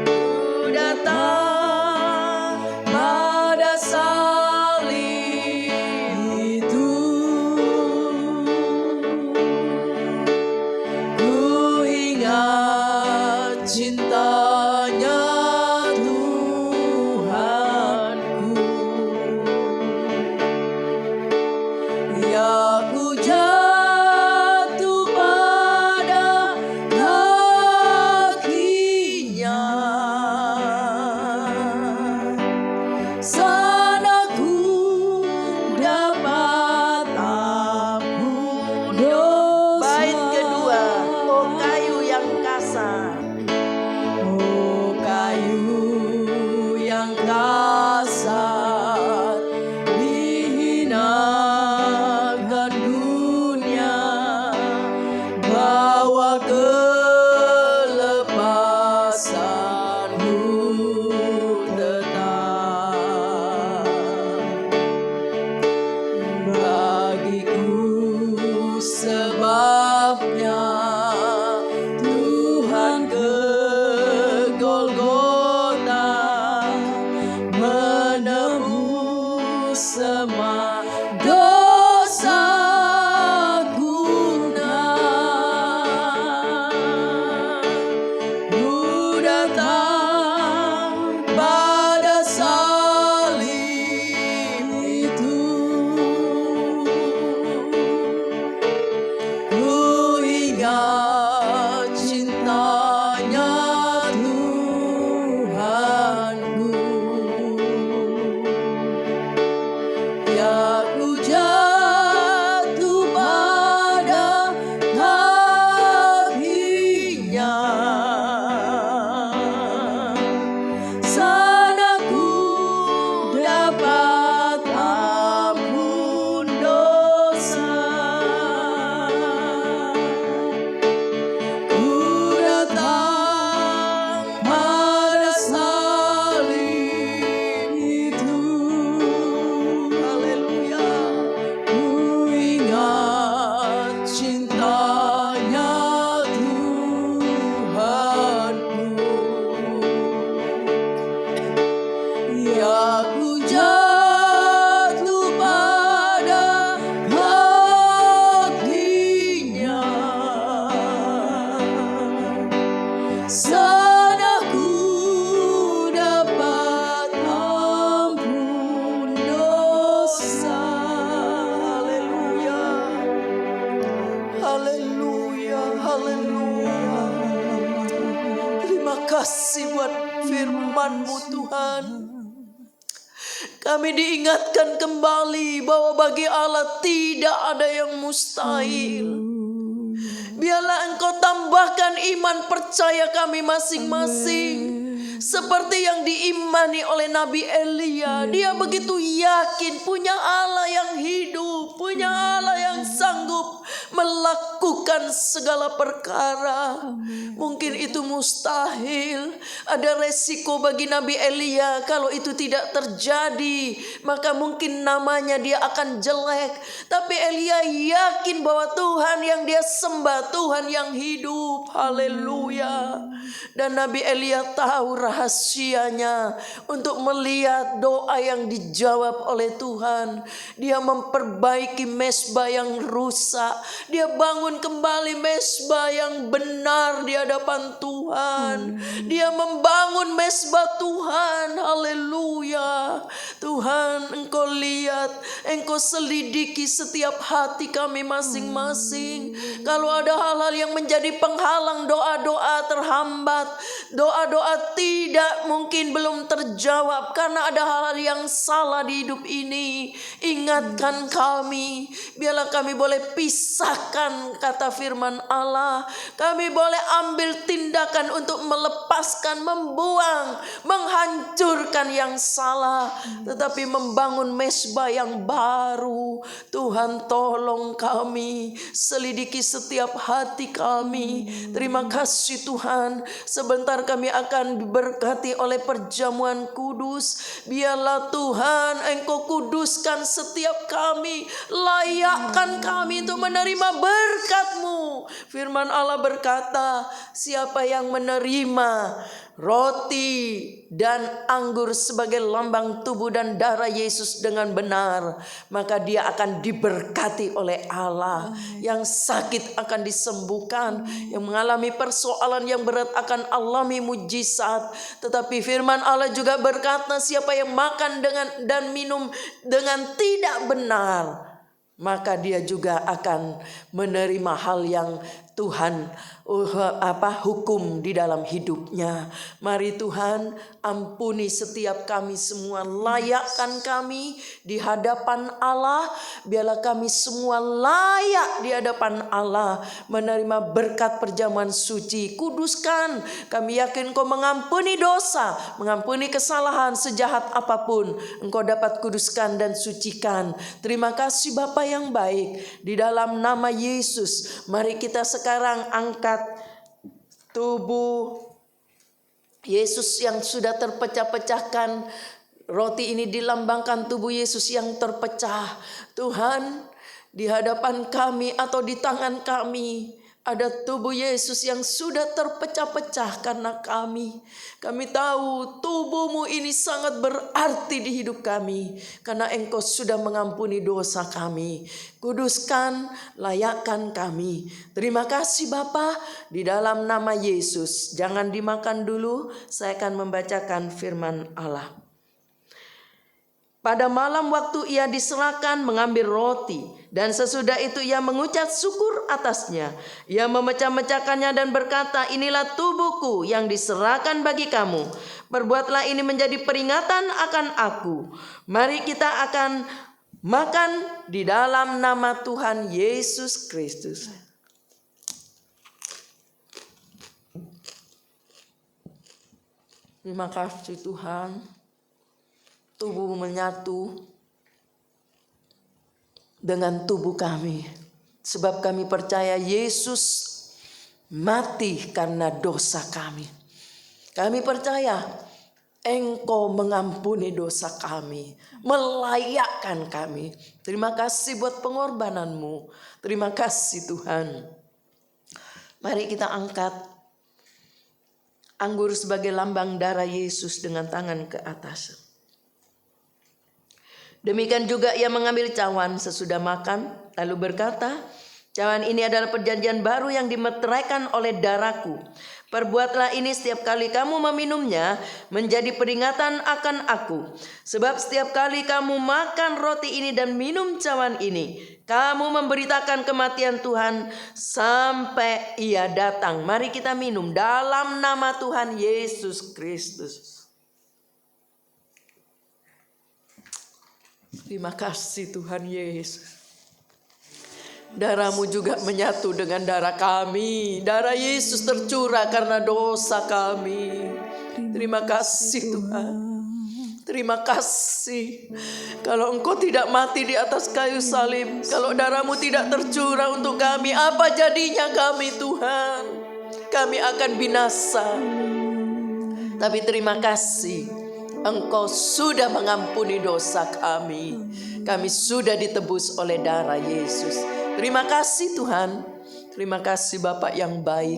Ku datang pada salib itu. Ku ingat cintanya Tuhanku. Ya, ku jatuh pada kakinya. Sana ku dapat ampun dosa. Bait kedua, oh kayu yang kasar. Oh kayu yang kasar, dihinakan dunia, bawa kelepasanmu tetap. Tuhan. Kami diingatkan kembali bahwa bagi Allah tidak ada yang mustahil. Biarlah Engkau tambahkan iman percaya kami masing-masing. Seperti yang diimani oleh Nabi Elia. Dia begitu yakin punya Allah yang hidup, punya Allah yang sanggup melakukan segala perkara. Mungkin itu mustahil. Ada resiko bagi Nabi Elia. Kalau itu tidak terjadi, maka mungkin namanya dia akan jelek. Tapi Elia yakin bahwa Tuhan yang dia sembah, Tuhan yang hidup. Haleluya. Dan Nabi Elia tahu rahasianya untuk melihat doa yang dijawab oleh Tuhan. Dia memperbaiki mezbah yang rusak. Dia bangun kembali mezbah yang benar di hadapan Tuhan. Dia membangun mezbah Tuhan. Haleluya. Tuhan, Engkau lihat, Engkau selidiki setiap hati kami masing-masing. Kalau ada hal-hal yang menjadi penghalang doa-doa terhambat, doa-doa tidak mungkin belum terjawab karena ada hal-hal yang salah di hidup ini, ingatkan kami. Biarlah kami boleh pisahkan kata firman Allah. Kami boleh ambil tindakan untuk melepaskan, membuang, menghancurkan yang salah, tetapi membangun mezbah yang baru. Tuhan, tolong kami, selidiki setiap hati kami. Terima kasih Tuhan. Sebentar kami akan diberkati oleh perjamuan kudus. Biarlah Tuhan Engkau kuduskan setiap kami. Layakkan kami untuk menerima berkat-Mu. Firman Allah berkata, siapa yang menerima roti dan anggur sebagai lambang tubuh dan darah Yesus dengan benar, maka dia akan diberkati oleh Allah. Yang sakit akan disembuhkan, yang mengalami persoalan yang berat akan alami mujizat. Tetapi firman Allah juga berkata, siapa yang makan dan minum dengan tidak benar, maka dia juga akan menerima hal yang Tuhan hukum di dalam hidupnya. Mari Tuhan, ampuni setiap kami semua, layakkan kami di hadapan Allah. Biarlah kami semua layak di hadapan Allah menerima berkat perjamuan suci. Kuduskan, kami yakin Engkau mengampuni dosa, mengampuni kesalahan sejahat apapun. Engkau dapat kuduskan dan sucikan. Terima kasih Bapa yang baik, di dalam nama Yesus. Mari kita sekarang angkat tubuh Yesus yang sudah terpecah-pecahkan. Roti ini dilambangkan tubuh Yesus yang terpecah. Tuhan, di hadapan kami atau di tangan kami ada tubuh Yesus yang sudah terpecah-pecah karena kami. Kami tahu tubuh-Mu ini sangat berarti di hidup kami, karena Engkau sudah mengampuni dosa kami. Kuduskan, layakkan kami. Terima kasih Bapa, di dalam nama Yesus. Jangan dimakan dulu, saya akan membacakan firman Allah. Pada malam waktu ia diserahkan mengambil roti, dan sesudah itu ia mengucap syukur atasnya. Ia memecah-mecahkannya dan berkata, inilah tubuhku yang diserahkan bagi kamu. Perbuatlah ini menjadi peringatan akan aku. Mari kita akan makan di dalam nama Tuhan Yesus Kristus. Terima kasih Tuhan. Tubuh menyatu dengan tubuh kami. Sebab kami percaya Yesus mati karena dosa kami. Kami percaya Engkau mengampuni dosa kami, melayakkan kami. Terima kasih buat pengorbanan-Mu. Terima kasih Tuhan. Mari kita angkat anggur sebagai lambang darah Yesus dengan tangan ke atas. Demikian juga ia mengambil cawan sesudah makan, lalu berkata, cawan ini adalah perjanjian baru yang dimeteraikan oleh darahku. Perbuatlah ini setiap kali kamu meminumnya menjadi peringatan akan aku. Sebab setiap kali kamu makan roti ini dan minum cawan ini, kamu memberitakan kematian Tuhan sampai ia datang. Mari kita minum dalam nama Tuhan Yesus Kristus. Terima kasih Tuhan Yesus. Darah-Mu juga menyatu dengan darah kami. Darah Yesus tercurah karena dosa kami. Terima kasih Tuhan. Terima kasih. Kalau Engkau tidak mati di atas kayu salib, kalau darah-Mu tidak tercurah untuk kami, apa jadinya kami Tuhan? Kami akan binasa. Tapi terima kasih, Engkau sudah mengampuni dosa kami. Kami sudah ditebus oleh darah Yesus. Terima kasih Tuhan. Terima kasih Bapak yang baik.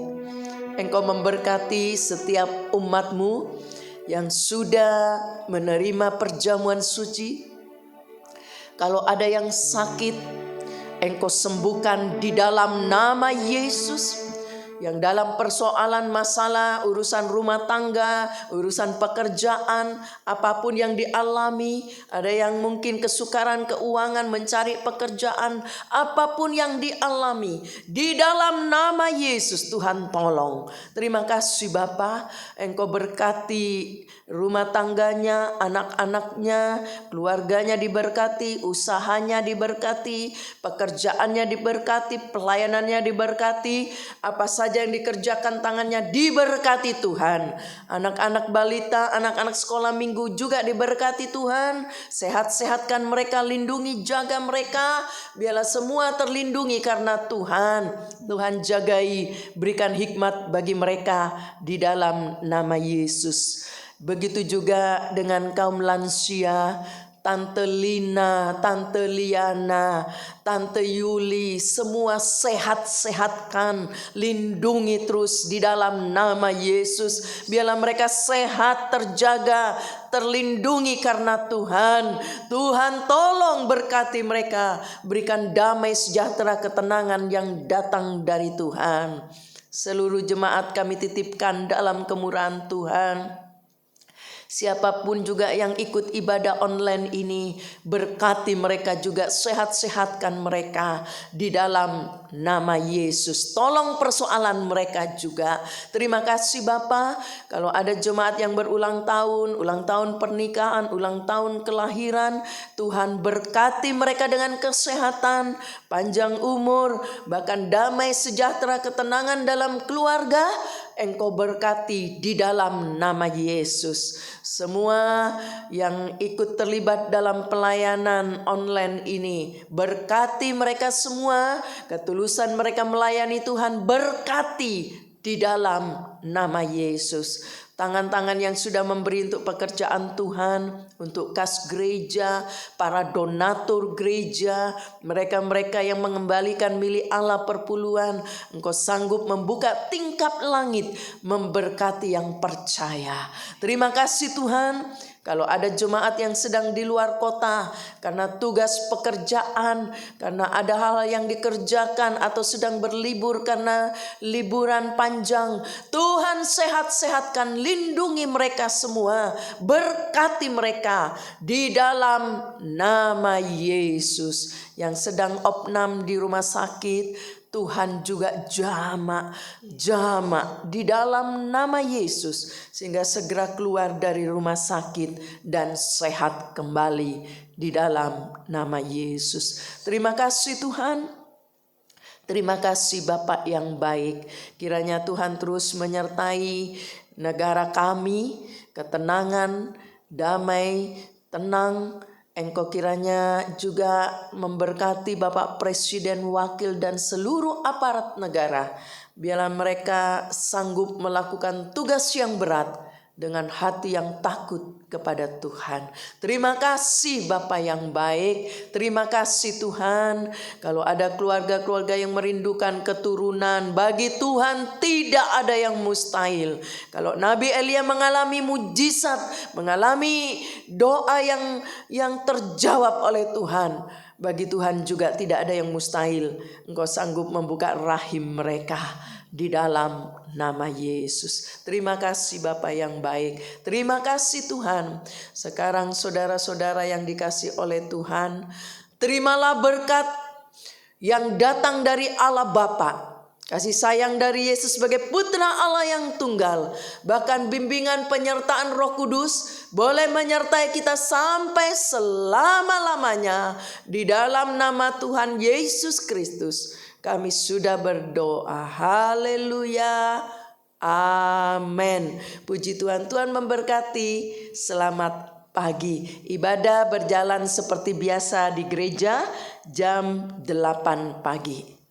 Engkau memberkati setiap umat-Mu yang sudah menerima perjamuan suci. Kalau ada yang sakit, Engkau sembuhkan di dalam nama Yesus. Yang dalam persoalan masalah, urusan rumah tangga, urusan pekerjaan, apapun yang dialami, ada yang mungkin kesukaran keuangan, mencari pekerjaan, apapun yang dialami, di dalam nama Yesus Tuhan tolong. Terima kasih Bapa, Engkau berkati rumah tangganya, anak-anaknya, keluarganya diberkati, usahanya diberkati, pekerjaannya diberkati, pelayanannya diberkati, apa saja yang dikerjakan tangannya diberkati Tuhan. Anak-anak balita, anak-anak sekolah minggu juga diberkati Tuhan. Sehat-sehatkan mereka, lindungi, jaga mereka. Biarlah semua terlindungi karena Tuhan. Tuhan jagai, berikan hikmat bagi mereka di dalam nama Yesus. Begitu juga dengan kaum lansia, Tante Lina, Tante Liana, Tante Yuli, semua sehat-sehatkan, lindungi terus di dalam nama Yesus. Biarlah mereka sehat, terjaga, terlindungi karena Tuhan. Tuhan tolong berkati mereka, berikan damai sejahtera ketenangan yang datang dari Tuhan. Seluruh jemaat kami titipkan dalam kemurahan Tuhan. Siapapun juga yang ikut ibadah online ini, berkati mereka juga, sehat-sehatkan mereka di dalam nama Yesus. Tolong persoalan mereka juga. Terima kasih Bapa. Kalau ada jemaat yang berulang tahun pernikahan, ulang tahun kelahiran, Tuhan berkati mereka dengan kesehatan, panjang umur, bahkan damai sejahtera, ketenangan dalam keluarga. Engkau berkati di dalam nama Yesus. Semua yang ikut terlibat dalam pelayanan online ini, berkati mereka semua. Ketulusan mereka melayani Tuhan, berkati di dalam nama Yesus. Tangan-tangan yang sudah memberi untuk pekerjaan Tuhan, untuk kas gereja, para donatur gereja, mereka-mereka yang mengembalikan milik Allah perpuluhan, Engkau sanggup membuka tingkap langit, memberkati yang percaya. Terima kasih Tuhan. Kalau ada jemaat yang sedang di luar kota karena tugas pekerjaan, karena ada hal yang dikerjakan atau sedang berlibur karena liburan panjang, Tuhan sehat-sehatkan, lindungi mereka semua, berkati mereka di dalam nama Yesus. Yang sedang opnam di rumah sakit, Tuhan juga jama di dalam nama Yesus, sehingga segera keluar dari rumah sakit dan sehat kembali di dalam nama Yesus. Terima kasih Tuhan. Terima kasih Bapak yang baik. Kiranya Tuhan terus menyertai negara kami, ketenangan, damai, tenang. Engkau kiranya juga memberkati Bapak Presiden, Wakil, dan seluruh aparat negara. Biarlah mereka sanggup melakukan tugas yang berat dengan hati yang takut kepada Tuhan. Terima kasih Bapa yang baik. Terima kasih Tuhan. Kalau ada keluarga-keluarga yang merindukan keturunan, bagi Tuhan tidak ada yang mustahil. Kalau Nabi Elia mengalami mujizat, mengalami doa yang terjawab oleh Tuhan, bagi Tuhan juga tidak ada yang mustahil. Engkau sanggup membuka rahim mereka di dalam nama Yesus. Terima kasih Bapa yang baik. Terima kasih Tuhan. Sekarang saudara-saudara yang dikasih oleh Tuhan, terimalah berkat yang datang dari Allah Bapa, kasih sayang dari Yesus sebagai putra Allah yang tunggal, bahkan bimbingan penyertaan Roh Kudus, boleh menyertai kita sampai selama-lamanya. Di dalam nama Tuhan Yesus Kristus kami sudah berdoa. Haleluya. Amin. Puji Tuhan, Tuhan memberkati. Selamat pagi. Ibadah berjalan seperti biasa di gereja jam 8 pagi.